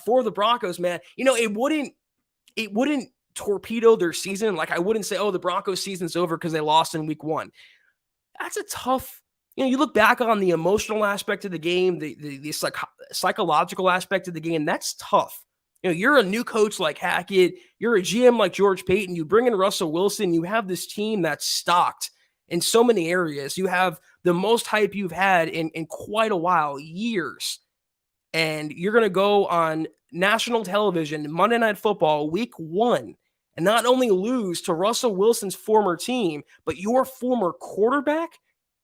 Speaker 1: for the Broncos, man. It wouldn't torpedo their season. Like, I wouldn't say, oh, the Broncos season's over because they lost in week 1. That's a tough, you look back on the emotional aspect of the game, the psychological aspect of the game. That's tough. You're a new coach like Hackett. You're a GM like George Payton. You bring in Russell Wilson. You have this team that's stocked in so many areas. You have the most hype you've had in quite a while, years. And you're going to go on national television, Monday Night Football, week 1, and not only lose to Russell Wilson's former team, but your former quarterback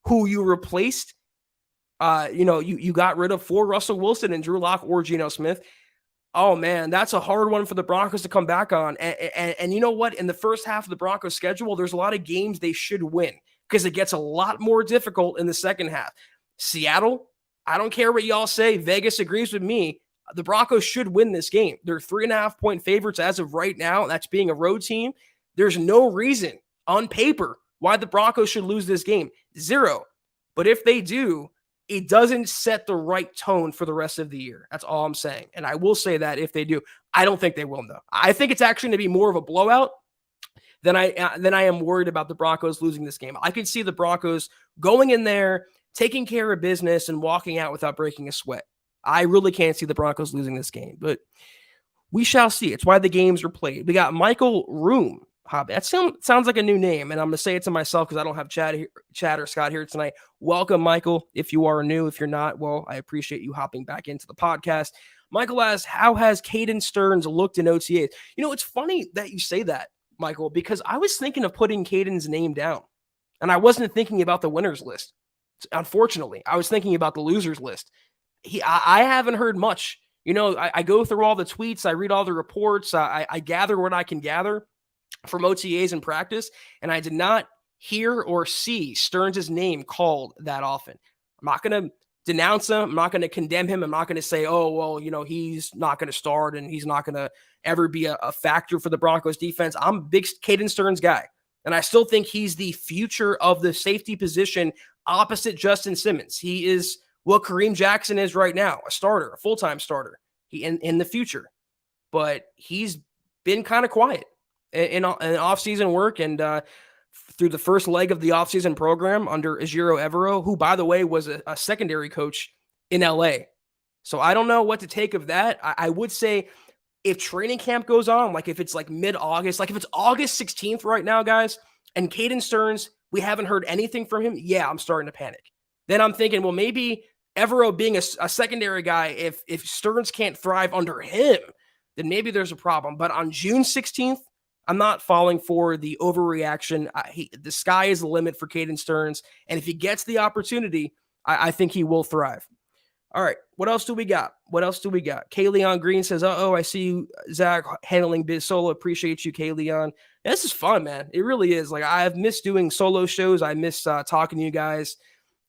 Speaker 1: who you replaced, you got rid of for Russell Wilson and Drew Lock or Geno Smith. Oh, man, that's a hard one for the Broncos to come back on. And you know what? In the first half of the Broncos schedule, there's a lot of games they should win because it gets a lot more difficult in the second half. Seattle, I don't care what y'all say. Vegas agrees with me. The Broncos should win this game. They're 3.5-point favorites as of right now. That's being a road team. There's no reason on paper why the Broncos should lose this game. 0. But if they do, it doesn't set the right tone for the rest of the year. That's all I'm saying. And I will say that if they do, I don't think they will, though. I think it's actually going to be more of a blowout than I am worried about the Broncos losing this game. I can see the Broncos going in there, taking care of business, and walking out without breaking a sweat. I really can't see the Broncos losing this game, but we shall see. It's why the games are played. We got Michael Room. Hobby. That sounds like a new name, and I'm gonna say it to myself because I don't have Chad or Scott here tonight. Welcome, Michael. If you are new, if you're not, well, I appreciate you hopping back into the podcast. Michael asks, "How has Caden Stearns looked in OTAs?" It's funny that you say that, Michael, because I was thinking of putting Caden's name down, and I wasn't thinking about the winners list. Unfortunately, I was thinking about the losers list. I haven't heard much. I go through all the tweets, I read all the reports, I gather what I can gather from OTAs and practice, and I did not hear or see Stearns' name called that often. I'm not going to denounce him. I'm not going to condemn him. I'm not going to say, oh, well, he's not going to start and he's not going to ever be a factor for the Broncos defense. I'm a big Caden Stearns guy, and I still think he's the future of the safety position opposite Justin Simmons. He is what Kareem Jackson is right now, a starter, a full-time starter in the future. But he's been kind of quiet in off-season work and through the first leg of the off-season program under Ejiro Evero, who, by the way, was a secondary coach in LA. So I don't know what to take of that. I would say if training camp goes on, like if it's like mid-August, like if it's August 16th right now, guys, and Caden Stearns, we haven't heard anything from him, yeah, I'm starting to panic. Then I'm thinking, well, maybe Evero being a secondary guy, if Stearns can't thrive under him, then maybe there's a problem. But on June 16th, I'm not falling for the overreaction. The sky is the limit for Caden Stearns, and if he gets the opportunity, I think he will thrive. All right, what else do we got? Kayleon Green says, I see you, Zach, handling biz solo. Appreciate you, Kayleon. This is fun, man. It really is. Like, I've missed doing solo shows. I miss talking to you guys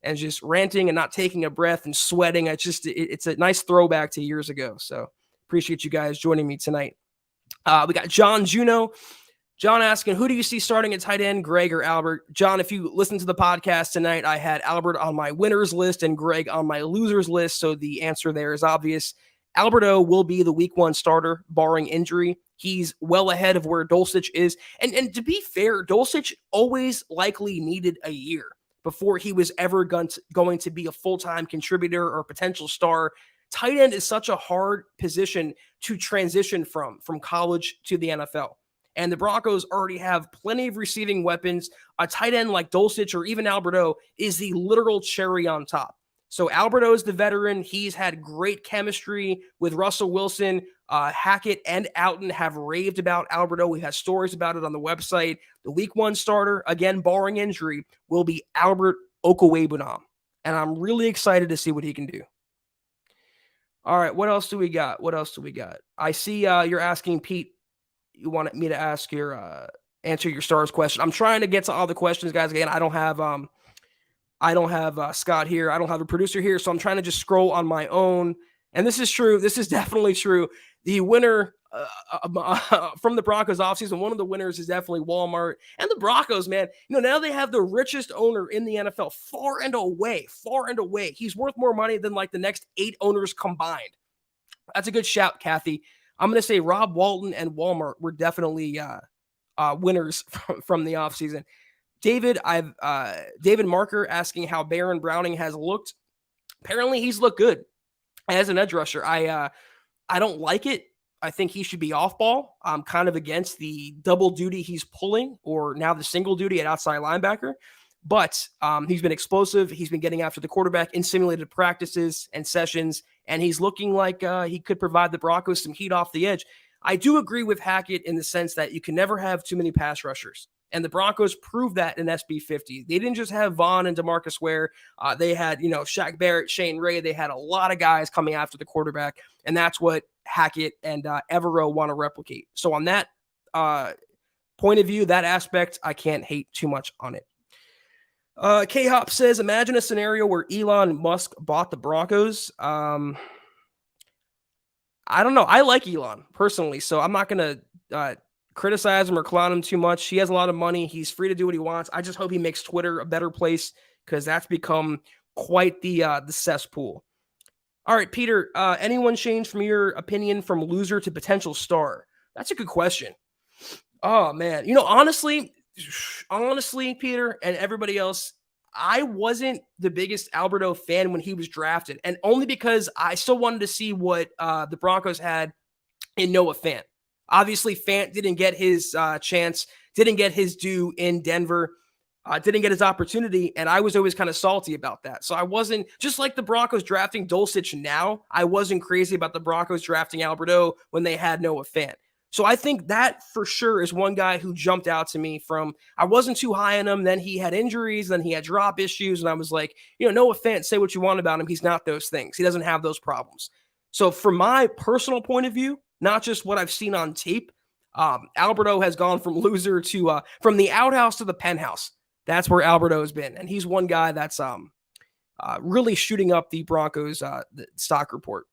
Speaker 1: and just ranting and not taking a breath and sweating. It's a nice throwback to years ago. So appreciate you guys joining me tonight. We got John Juno. John asking, who do you see starting at tight end, Greg or Albert? John, if you listen to the podcast tonight, I had Albert on my winners list and Greg on my losers list, so the answer there is obvious. Alberto will be the week 1 starter, barring injury. He's well ahead of where Dulcich is. And to be fair, Dulcich always likely needed a year before he was ever going to be a full-time contributor or potential star. Tight end is such a hard position to transition from college to the NFL. And the Broncos already have plenty of receiving weapons. A tight end like Dulcich or even Alberto is the literal cherry on top. So Alberto is the veteran. He's had great chemistry with Russell Wilson. Hackett and Outen have raved about Alberto. We have stories about it on the website. The week 1 starter, again, barring injury, will be Albert Okwuegbunam. And I'm really excited to see what he can do. All right, what else do we got? I see you're asking, Pete, you wanted me to ask answer your stars question. I'm trying to get to all the questions, guys. Again, I don't have Scott here. I don't have a producer here, so I'm trying to just scroll on my own. And this is true. This is definitely true. The winner from the Broncos offseason, one of the winners is definitely Walmart. And the Broncos, man, now they have the richest owner in the NFL, far and away. He's worth more money than like the next 8 owners combined. That's a good shout, Kathy. I'm going to say Rob Walton and Walmart were definitely winners from the offseason. David Marker asking how Baron Browning has looked. Apparently, he's looked good as an edge rusher. I don't like it. I think he should be off ball. I'm kind of against the double duty he's pulling, or now the single duty at outside linebacker. But he's been explosive. He's been getting after the quarterback in simulated practices and sessions, and he's looking like he could provide the Broncos some heat off the edge. I do agree with Hackett in the sense that you can never have too many pass rushers. And the Broncos proved that in SB50. They didn't just have Vaughn and DeMarcus Ware. They had, Shaq Barrett, Shane Ray. They had a lot of guys coming after the quarterback. And that's what Hackett and Evero want to replicate. So on that point of view, that aspect, I can't hate too much on it. K-Hop says, imagine a scenario where Elon Musk bought the Broncos. I don't know. I like Elon personally, so I'm not going to criticize him or clown him too much. He has a lot of money. He's free to do what he wants. I just hope he makes Twitter a better place, because that's become quite the cesspool. All right, Peter, anyone change from your opinion from loser to potential star? That's a good question. Oh, man. Honestly, Peter and everybody else, I wasn't the biggest Alberto fan when he was drafted, and only because I still wanted to see what the Broncos had in Noah Fant. Obviously, Fant didn't get his chance didn't get his due in Denver. Didn't get his opportunity, and I was always kind of salty about that. So I wasn't, just like the Broncos drafting Dulcich now, I wasn't crazy about the Broncos drafting Alberto when they had Noah Fant. So I think that for sure is one guy who jumped out to me from, I wasn't too high on him. Then he had injuries, then he had drop issues. And I was like, Noah Fant, say what you want about him. He's not those things. He doesn't have those problems. So from my personal point of view, not just what I've seen on tape, Alberto has gone from loser to, from the outhouse to the penthouse. That's where Alberto has been. And he's one guy that's really shooting up the Broncos the stock report.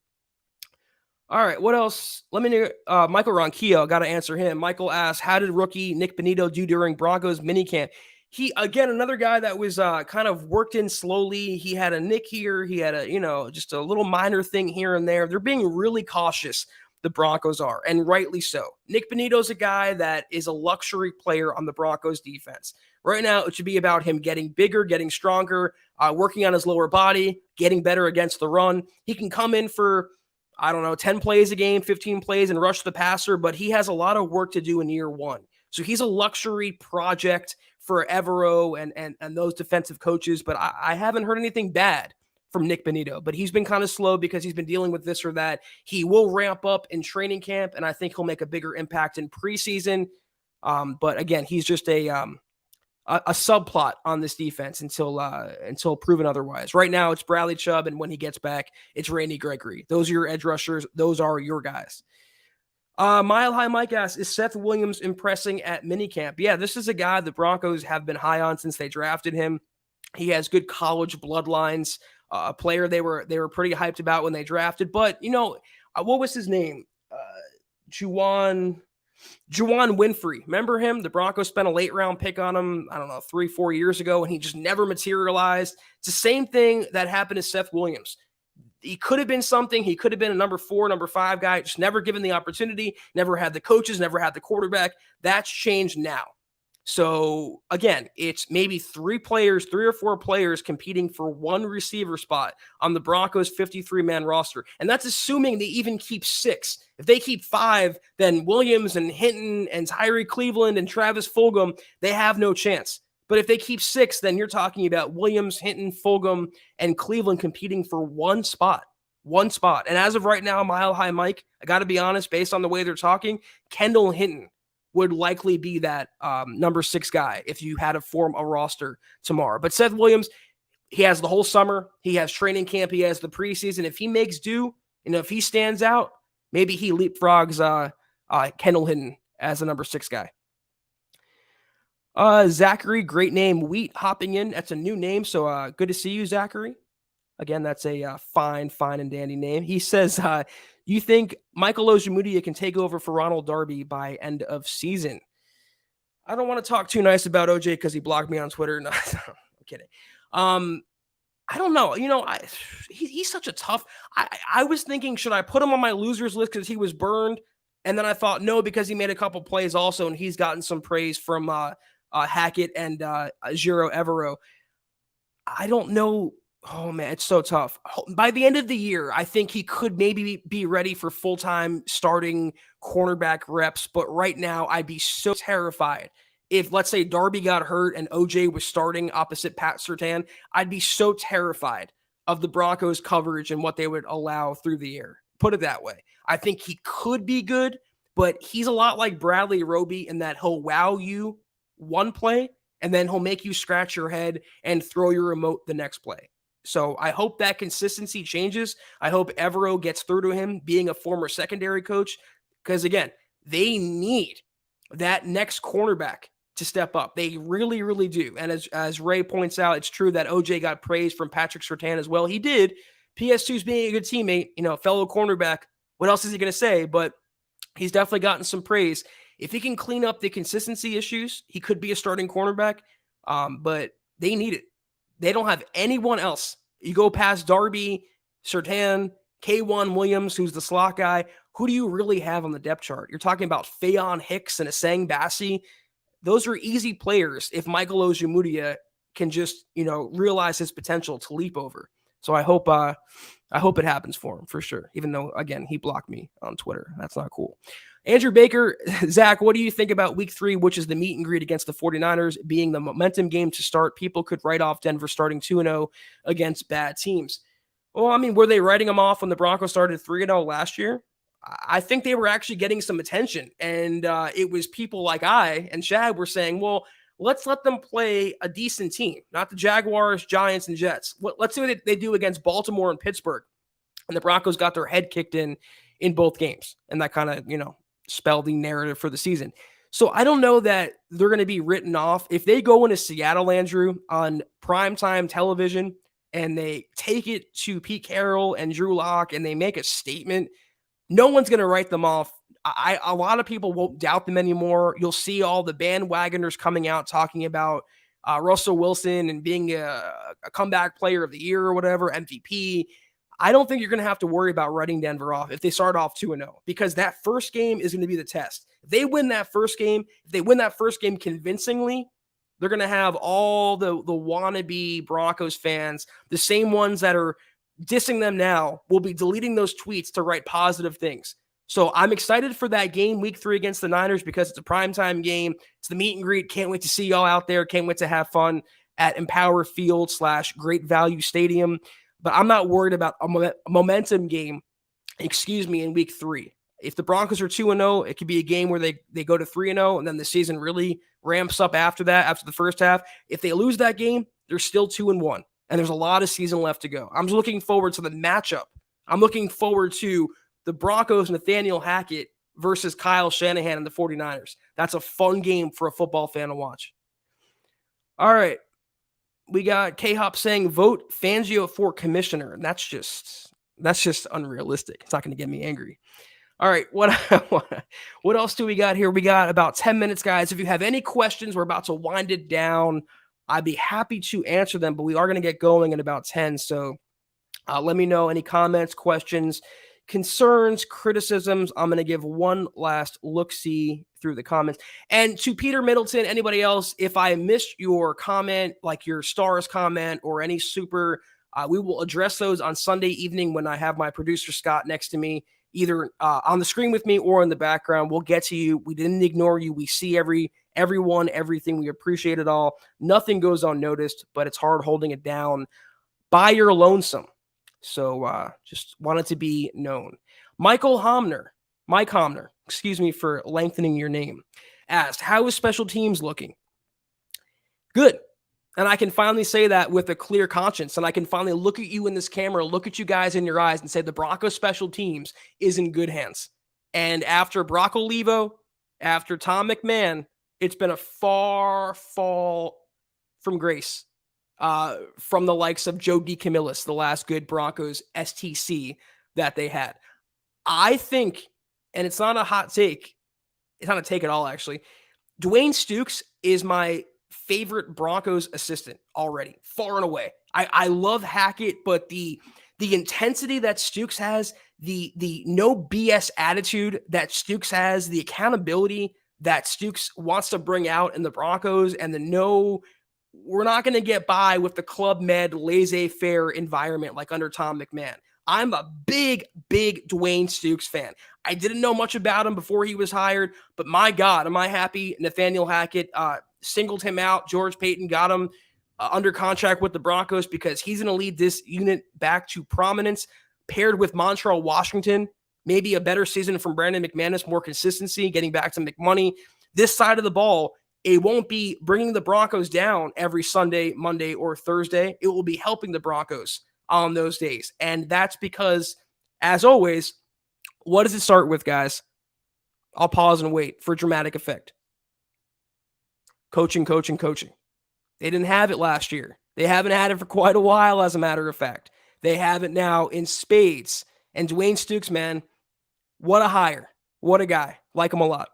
Speaker 1: All right, what else? Let me know. Michael Ronquillo, got to answer him. Michael asks, how did rookie Nick Benito do during Broncos minicamp? He, again, another guy that was kind of worked in slowly. He had a nick here. He had just a little minor thing here and there. They're being really cautious, the Broncos are, and rightly so. Nick Benito's a guy that is a luxury player on the Broncos defense. Right now, it should be about him getting bigger, getting stronger, working on his lower body, getting better against the run. He can come in for, 10 plays a game, 15 plays, and rush the passer, but he has a lot of work to do in year one. So he's a luxury project for Evero and those defensive coaches, but I haven't heard anything bad from Nick Benito, but he's been kind of slow because he's been dealing with this or that. He will ramp up in training camp, and I think he'll make a bigger impact in preseason. But again, he's just a subplot on this defense until proven otherwise. Right now, it's Bradley Chubb, and when he gets back, it's Randy Gregory. Those are your edge rushers. Those are your guys. Mile High Mike asks, is Seth Williams impressing at minicamp? Yeah, this is a guy the Broncos have been high on since they drafted him. He has good college bloodlines. A player they were pretty hyped about when they drafted. But, what was his name? Juwan Winfrey. Remember him? The Broncos spent a late round pick on him, 3-4 years ago, and he just never materialized. It's the same thing that happened to Seth Williams. He could have been something. He could have been a number 4, number 5 guy, just never given the opportunity, never had the coaches, never had the quarterback. That's changed now. So again, it's maybe 3 or 4 players competing for one receiver spot on the Broncos 53-man roster. And that's assuming they even keep 6. If they keep 5, then Williams and Hinton and Tyree Cleveland and Travis Fulgham, they have no chance. But if they keep 6, then you're talking about Williams, Hinton, Fulgham, and Cleveland competing for one spot. One spot. And as of right now, Mile High Mike, I got to be honest, based on the way they're talking, Kendall Hinton would likely be that number 6 guy if you had to form a roster tomorrow. But Seth Williams, he has the whole summer. He has training camp. He has the preseason. If he makes do, if he stands out, maybe he leapfrogs Kendall Hinton as the number 6 guy. Zachary, great name. Wheat hopping in. That's a new name. So good to see you, Zachary. Again, that's a fine and dandy name. He says, you think Michael Ojemudia can take over for Ronald Darby by end of season? I don't want to talk too nice about OJ because he blocked me on Twitter. No, I'm kidding. I don't know. He's such a tough. I was thinking, should I put him on my losers list because he was burned? And then I thought, no, because he made a couple plays also, and he's gotten some praise from Hackett and Jiro Evero. I don't know. Oh, man, it's so tough. By the end of the year, I think he could maybe be ready for full-time starting cornerback reps. But right now, I'd be so terrified if, let's say, Darby got hurt and OJ was starting opposite Pat Surtain. I'd be so terrified of the Broncos' coverage and what they would allow through the air. Put it that way. I think he could be good, but he's a lot like Bradley Roby in that he'll wow you one play, and then he'll make you scratch your head and throw your remote the next play. So I hope that consistency changes. I hope Evero gets through to him being a former secondary coach, because, again, they need that next cornerback to step up. They really, really do. And as Ray points out, it's true that OJ got praise from Patrick Surtain as well. He did. PS2's being a good teammate, fellow cornerback. What else is he going to say? But he's definitely gotten some praise. If he can clean up the consistency issues, he could be a starting cornerback. But they need it. They don't have anyone else. You go past Darby, Surtain, K1 Williams, who's the slot guy. Who do you really have on the depth chart? You're talking about Fayon Hicks and Asang Bassi. Those are easy players if Michael Ojemudia can just, realize his potential to leap over. So I hope it happens for him for sure. Even though, again, he blocked me on Twitter. That's not cool. Andrew Baker, Zach, what do you think about week 3, which is the meet and greet against the 49ers, being the momentum game to start? People could write off Denver starting 2-0 against bad teams. Well, I mean, were they writing them off when the Broncos started 3-0 last year? I think they were actually getting some attention. And it was people like I and Shad were saying, well, let's let them play a decent team, not the Jaguars, Giants, and Jets. Let's see what they do against Baltimore and Pittsburgh. And the Broncos got their head kicked in both games. And that kind of, spelled the narrative for the season. So I don't know that they're going to be written off. If they go into Seattle, Andrew, on primetime television and they take it to Pete Carroll and Drew Lock and they make a statement, no one's going to write them off. A lot of people won't doubt them anymore. You'll see all the bandwagoners coming out talking about Russell Wilson and being a comeback player of the year or whatever, MVP. I don't think you're going to have to worry about writing Denver off if they start off 2-0, because that first game is going to be the test. If they win that first game, convincingly, they're going to have all the wannabe Broncos fans, the same ones that are dissing them now, will be deleting those tweets to write positive things. So I'm excited for that game, week 3 against the Niners, because it's a primetime game. It's the meet and greet. Can't wait to see y'all out there. Can't wait to have fun at Empower Field / Great Value Stadium. But I'm not worried about a momentum game, in week 3. If the Broncos are 2-0, it could be a game where they go to 3-0, and then the season really ramps up after that, after the first half. If they lose that game, they're still 2-1, and there's a lot of season left to go. I'm looking forward to the matchup. I'm looking forward to the Broncos, Nathaniel Hackett versus Kyle Shanahan and the 49ers. That's a fun game for a football fan to watch. All right. We got K-Hop saying, vote Fangio for commissioner. And that's just unrealistic. It's not going to get me angry. All right. What else do we got here? We got about 10 minutes, guys. If you have any questions, we're about to wind it down. I'd be happy to answer them, but we are going to get going in about 10. So let me know any comments, questions, concerns, criticisms. I'm going to give one last look-see through the comments. And to Peter Middleton, anybody else, if I missed your comment, like your stars comment or any super, we will address those on Sunday evening when I have my producer Scott next to me, either on the screen with me or in the background. We'll get to you. We didn't ignore you. We see everyone, everything. We appreciate it all. Nothing goes unnoticed, but it's hard holding it down by your lonesome. So just wanted to be known. Mike Homner, excuse me for lengthening your name, asked, how is special teams looking? Good. And I can finally say that with a clear conscience. And I can finally look at you in this camera, look at you guys in your eyes and say the Broncos special teams is in good hands. And after Brock Olivo, after Tom McMahon, it's been a far fall from grace from the likes of Joe DeCamillis, the last good Broncos STC that they had. I think, and it's not a hot take, it's not a take at all, actually, Dwayne Stukes is my favorite Broncos assistant already, far and away. I love Hackett, but the intensity that Stukes has, the no BS attitude that Stukes has, the accountability that Stukes wants to bring out in the Broncos, and we're not going to get by with the Club Med laissez-faire environment like under Tom McMahon. I'm a big, big Dwayne Stukes fan. I didn't know much about him before he was hired, but my God, am I happy Nathaniel Hackett singled him out. George Payton got him under contract with the Broncos because he's going to lead this unit back to prominence, paired with Montreal Washington, maybe a better season from Brandon McManus, more consistency, getting back to McMoney. This side of the ball, it won't be bringing the Broncos down every Sunday, Monday, or Thursday. It will be helping the Broncos on those days. And that's because, as always, what does it start with, guys? I'll pause and wait for dramatic effect. Coaching. They didn't have it last year. They haven't had it for quite a while, as a matter of fact. They have it now in spades. And Dwayne Stukes, man, what a hire. What a guy. Like him a lot.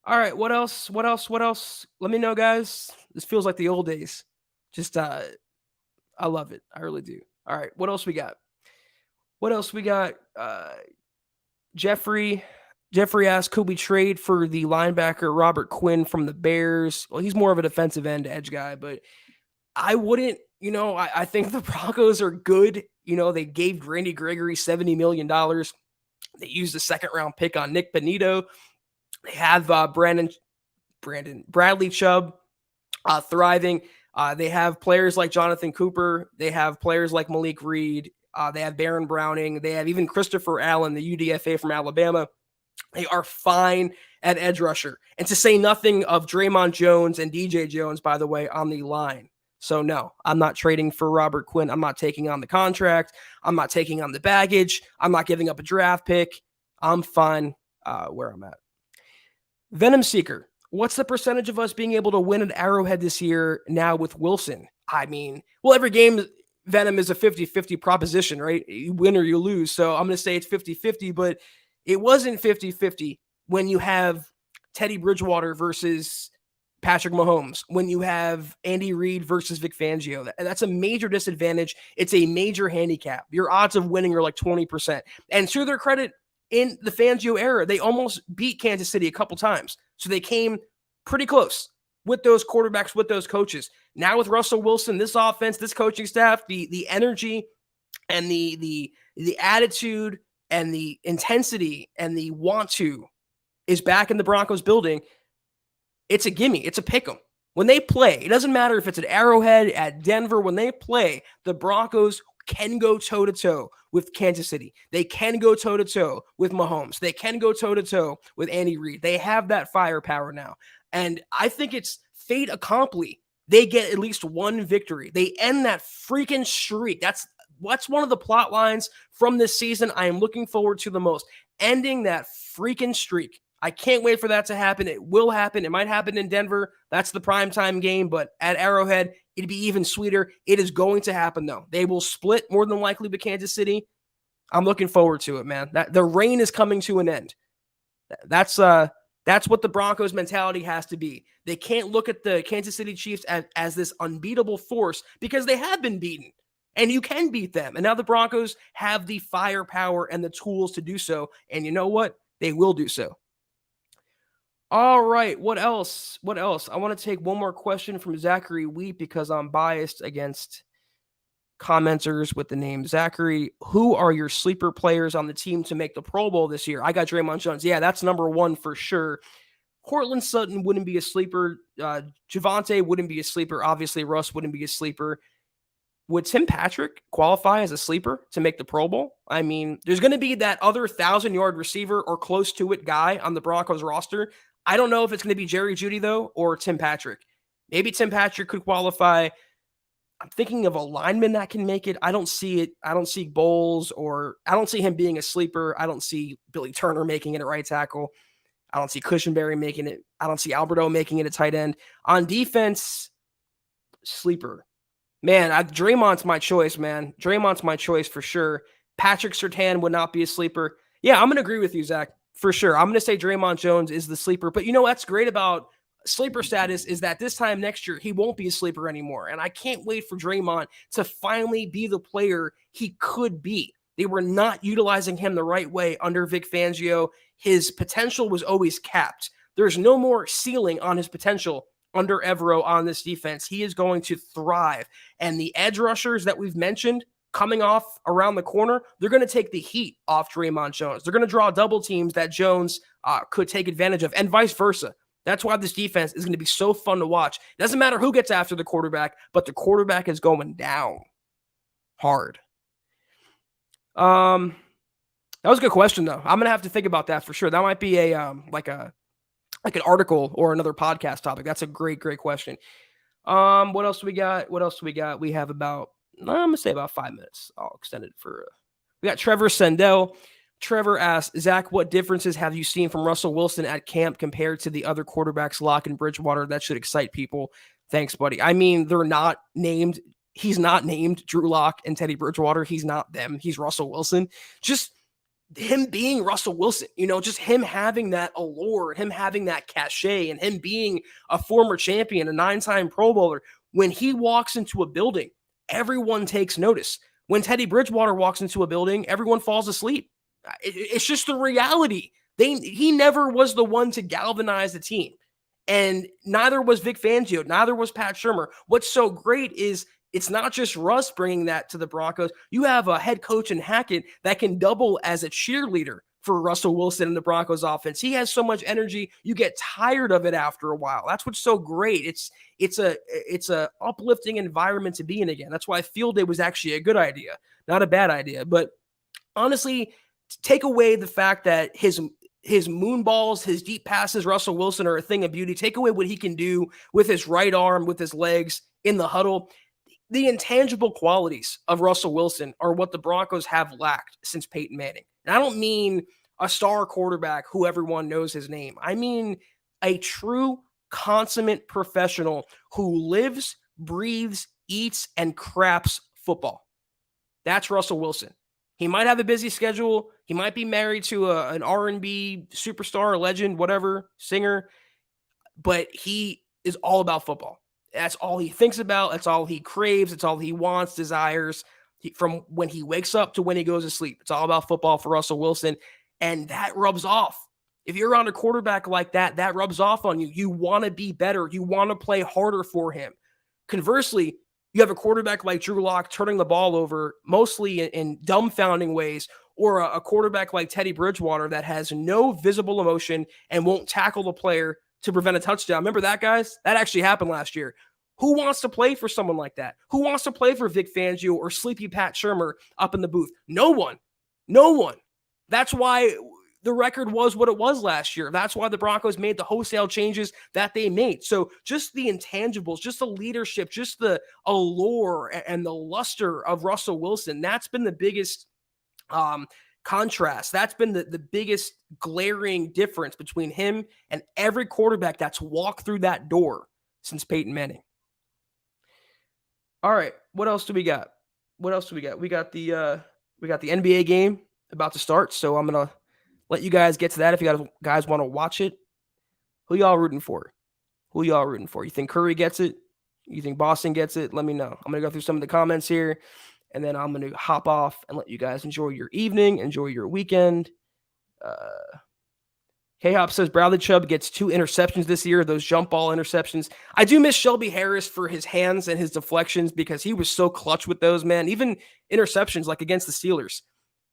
Speaker 1: All right, what else? Let me know, guys. This feels like the old days. Just, I love it. I really do. All right, what else we got? Jeffrey asked, could we trade for the linebacker Robert Quinn from the Bears? Well, he's more of a defensive end edge guy, but I wouldn't I think the Broncos are good. They gave Randy Gregory $70 million. They used a second round pick on Nick Benito. They have Bradley Chubb thriving. They have players like Jonathan Cooper. They have players like Malik Reed. They have Baron Browning. They have even Christopher Allen, the UDFA from Alabama. They are fine at edge rusher. And to say nothing of Draymond Jones and DJ Jones, by the way, on the line. So no, I'm not trading for Robert Quinn. I'm not taking on the contract. I'm not taking on the baggage. I'm not giving up a draft pick. I'm fine where I'm at. Venom Seeker. What's the percentage of us being able to win at Arrowhead this year now with Wilson? I mean, well, every game, Venom is a 50-50 proposition, right? You win or you lose. So I'm going to say it's 50-50, but it wasn't 50-50 when you have Teddy Bridgewater versus Patrick Mahomes, when you have Andy Reid versus Vic Fangio. That's a major disadvantage. It's a major handicap. Your odds of winning are like 20%. And to their credit, in the Fangio era, they almost beat Kansas City a couple times. So they came pretty close with those quarterbacks, with those coaches. Now with Russell Wilson, this offense, this coaching staff, the energy and the attitude and the intensity and the want to is back in the Broncos building. It's a gimme. It's a pick 'em. When they play, it doesn't matter if it's at Arrowhead, at Denver. When they play, the Broncos can go toe-to-toe with Kansas City. They can go toe-to-toe with Mahomes. They can go toe-to-toe with Andy Reid. They have that firepower now. And I think it's fait accompli. They get at least one victory. They end that freaking streak. That's one of the plot lines from this season I am looking forward to the most. Ending that freaking streak. I can't wait for that to happen. It will happen. It might happen in Denver. That's the primetime game, but at Arrowhead, it'd be even sweeter. It is going to happen, though. They will split more than likely with Kansas City. I'm looking forward to it, man. The reign is coming to an end. That's what the Broncos mentality has to be. They can't look at the Kansas City Chiefs as this unbeatable force because they have been beaten. And you can beat them. And now the Broncos have the firepower and the tools to do so. And you know what? They will do so. All right. What else? I want to take one more question from Zachary Wheat because I'm biased against commenters with the name Zachary. Who are your sleeper players on the team to make the Pro Bowl this year? I got Draymond Jones. Yeah, that's number one for sure. Cortland Sutton wouldn't be a sleeper. Javonte wouldn't be a sleeper. Obviously, Russ wouldn't be a sleeper. Would Tim Patrick qualify as a sleeper to make the Pro Bowl? I mean, there's going to be that other 1,000-yard receiver or close to it guy on the Broncos roster. I don't know if it's going to be Jerry Jeudy, though, or Tim Patrick. Maybe Tim Patrick could qualify. I'm thinking of a lineman that can make it. I don't see it. I don't see Bowles, or I don't see him being a sleeper. I don't see Billy Turner making it at right tackle. I don't see Cushenberry making it. I don't see Alberto making it at tight end. On defense, sleeper. Man, Draymond's my choice, man. Draymond's my choice for sure. Patrick Surtain would not be a sleeper. Yeah, I'm going to agree with you, Zach, for sure. I'm going to say Draymond Jones is the sleeper. But what's great about sleeper status is that this time next year, he won't be a sleeper anymore. And I can't wait for Draymond to finally be the player he could be. They were not utilizing him the right way under Vic Fangio. His potential was always capped. There's no more ceiling on his potential under Evero on this defense. He is going to thrive. And the edge rushers that we've mentioned coming off around the corner, they're going to take the heat off Draymond Jones. They're going to draw double teams that Jones could take advantage of, and vice versa. That's why this defense is going to be so fun to watch. It doesn't matter who gets after the quarterback, but the quarterback is going down hard. That was a good question, though. I'm going to have to think about that for sure. That might be like an article or another podcast topic. That's a great question. What else do we got? We have about, I'm going to say about 5 minutes. I'll extend it for, we got Trevor Sendell. Trevor asks, Zach, what differences have you seen from Russell Wilson at camp compared to the other quarterbacks, Locke and Bridgewater? That should excite people. Thanks, buddy. I mean, they're not named. He's not named Drew Lock and Teddy Bridgewater. He's not them. He's Russell Wilson. Just him being Russell Wilson, just him having that allure, him having that cachet, and him being a former champion, a 9-time Pro Bowler. When he walks into a building, everyone takes notice. When Teddy Bridgewater walks into a building, everyone falls asleep. It's just the reality. He never was the one to galvanize the team. And neither was Vic Fangio, neither was Pat Shurmur. What's so great is it's not just Russ bringing that to the Broncos. You have a head coach in Hackett that can double as a cheerleader for Russell Wilson and the Broncos offense. He has so much energy, you get tired of it after a while. That's what's so great. It's a uplifting environment to be in again. That's why field day was actually a good idea, not a bad idea. But honestly, take away the fact that his moon balls, his deep passes, Russell Wilson are a thing of beauty. Take away what he can do with his right arm, with his legs in the huddle. The intangible qualities of Russell Wilson are what the Broncos have lacked since Peyton Manning. And I don't mean a star quarterback who everyone knows his name. I mean a true consummate professional who lives, breathes, eats, and craps football. That's Russell Wilson. He might have a busy schedule. He might be married to an R&B superstar, legend, whatever, singer, but he is all about football. That's all he thinks about. That's all he craves. It's all he wants, desires, from when he wakes up to when he goes to sleep. It's all about football for Russell Wilson, and that rubs off. If you're on a quarterback like that, that rubs off on you. You want to be better. You want to play harder for him. Conversely, you have a quarterback like Drew Lock turning the ball over mostly in dumbfounding ways, or a quarterback like Teddy Bridgewater that has no visible emotion and won't tackle the player to prevent a touchdown. Remember that, guys? That actually happened last year. Who wants to play for someone like that? Who wants to play for Vic Fangio or Sleepy Pat Shermer up in the booth? No one. No one. That's why the record was what it was last year. That's why the Broncos made the wholesale changes that they made. So just the intangibles, just the leadership, just the allure and the luster of Russell Wilson, that's been the biggest contrast. That's been the biggest glaring difference between him and every quarterback that's walked through that door since Peyton Manning. All right, what else do we got? We got the NBA game about to start, so I'm gonna let you guys get to that if you guys want to watch it. Who y'all rooting for? You think Curry gets it? You think Boston gets it? Let me know. I'm gonna go through some of the comments here, and then I'm going to hop off and let you guys enjoy your evening, enjoy your weekend. K-Hop says Bradley Chubb gets 2 interceptions this year, those jump ball interceptions. I do miss Shelby Harris for his hands and his deflections because he was so clutch with those, man. Even interceptions like against the Steelers.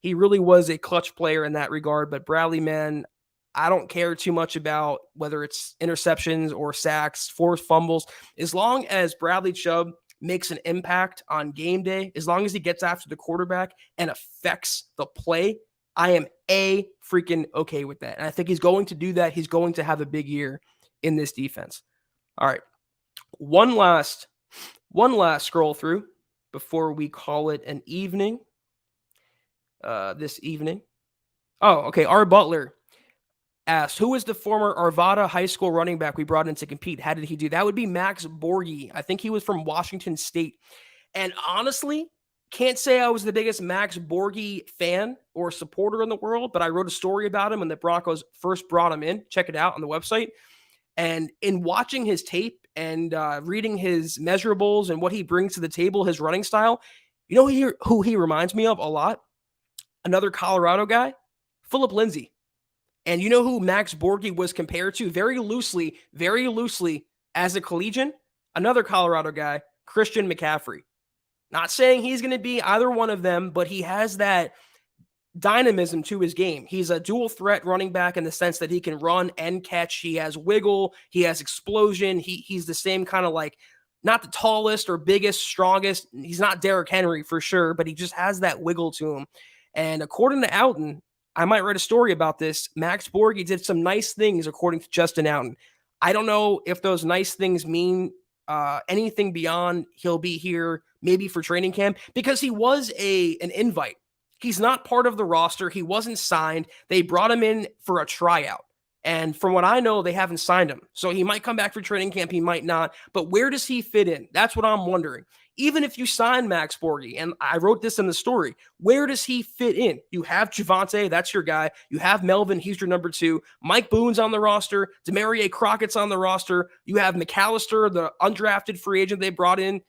Speaker 1: He really was a clutch player in that regard. But Bradley, man, I don't care too much about whether it's interceptions or sacks, forced fumbles. As long as Bradley Chubb makes an impact on game day, as long as he gets after the quarterback and affects the play, I am freaking okay with that. And I think he's going to do that. He's going to have a big year in this defense. All right. One last scroll through before we call it an evening. This evening. Oh, okay. R. Butler asked, who is the former Arvada High School running back we brought in to compete? How did he do? That would be Max Borghi. I think he was from Washington State. And honestly, can't say I was the biggest Max Borghi fan or supporter in the world, but I wrote a story about him when the Broncos first brought him in. Check it out on the website. And in watching his tape and reading his measurables and what he brings to the table, his running style, you know who he reminds me of a lot? Another Colorado guy, Philip Lindsay. And you know who Max Borghi was compared to very loosely as a collegian? Another Colorado guy, Christian McCaffrey. Not saying he's going to be either one of them, but he has that dynamism to his game. He's a dual threat running back in the sense that he can run and catch. He has wiggle. He has explosion. He's the same kind of like, not the tallest or biggest, strongest. He's not Derrick Henry for sure, but he just has that wiggle to him. And according to Outen, I might write a story about this. Max Borghi did some nice things according to Justin Outen. I don't know if those nice things mean anything beyond he'll be here maybe for training camp, because he was an invite. He's not part of the roster. He wasn't signed. They brought him in for a tryout. And from what I know, they haven't signed him. So he might come back for training camp. He might not. But where does he fit in? That's what I'm wondering. Even if you sign Max Borghi, and I wrote this in the story, where does he fit in? You have Javonte, that's your guy. You have Melvin, he's your number 2. Mike Boone's on the roster. Demarie Crockett's on the roster. You have McAllister, the undrafted free agent they brought in.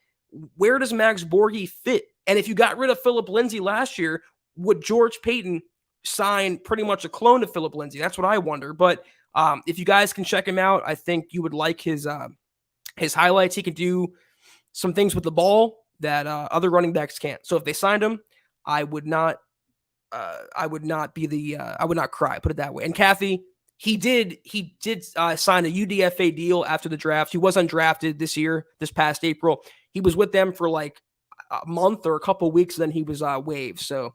Speaker 1: Where does Max Borghi fit? And if you got rid of Philip Lindsay last year, would George Payton sign pretty much a clone of Philip Lindsay? That's what I wonder. But if you guys can check him out, I think you would like his highlights. He can do some things with the ball that other running backs can't. So if they signed him, I would not I would not cry, put it that way. And Kathy, he did sign a UDFA deal after the draft. He was undrafted this past April. He was with them for like a month or a couple weeks, then he was waived. So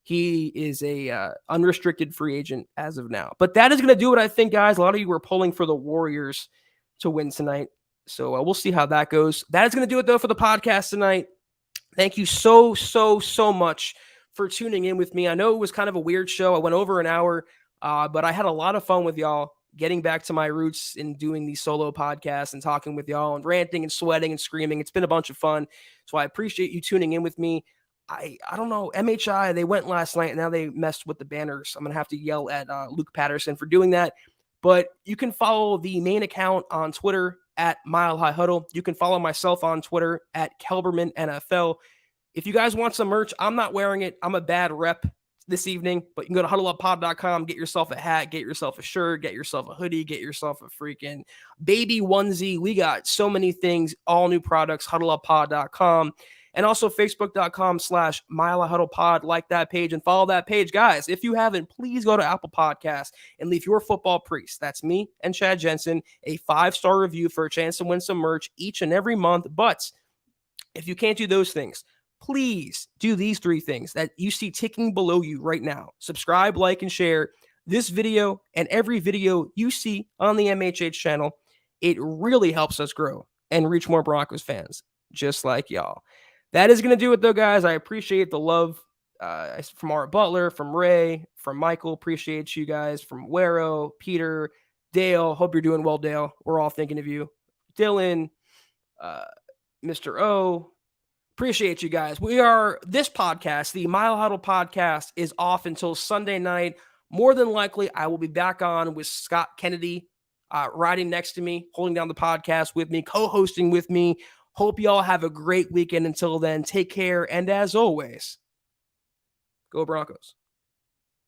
Speaker 1: he is a unrestricted free agent as of now. But that is going to do it, I think, guys. A lot of you were pulling for the Warriors to win tonight. So we'll see how that goes. That is going to do it, though, for the podcast tonight. Thank you so much for tuning in with me. I know it was kind of a weird show. I went over an hour, but I had a lot of fun with y'all, getting back to my roots and doing these solo podcasts and talking with y'all and ranting and sweating and screaming. It's been a bunch of fun. So I appreciate you tuning in with me. I don't know, MHI, they went last night and now they messed with the banners. I'm going to have to yell at Luke Patterson for doing that. But you can follow the main account on Twitter at Mile High Huddle. You can follow myself on Twitter at Kelberman NFL. If you guys want some merch, I'm not wearing it. I'm a bad rep this evening, but you can go to huddleuppod.com, get yourself a hat, get yourself a shirt, get yourself a hoodie, get yourself a freaking baby onesie. We got so many things, all new products, huddleuppod.com. And also facebook.com/milehuddlepod. Like that page and follow that page. Guys, if you haven't, please go to Apple Podcasts and leave your football priest, that's me and Chad Jensen, a 5-star review for a chance to win some merch each and every month. But if you can't do those things, please do these 3 things that you see ticking below you right now. Subscribe, like, and share this video and every video you see on the MHH channel. It really helps us grow and reach more Broncos fans just like y'all. That is going to do it, though, guys. I appreciate the love from Art Butler, from Ray, from Michael. Appreciate you guys, from Wero, Peter, Dale. Hope you're doing well, Dale. We're all thinking of you. Dylan, Mr. O. Appreciate you guys. This podcast, the Mile Huddle podcast, is off until Sunday night. More than likely, I will be back on with Scott Kennedy riding next to me, holding down the podcast with me, co-hosting with me. Hope y'all have a great weekend. Until then, take care. And as always, go Broncos.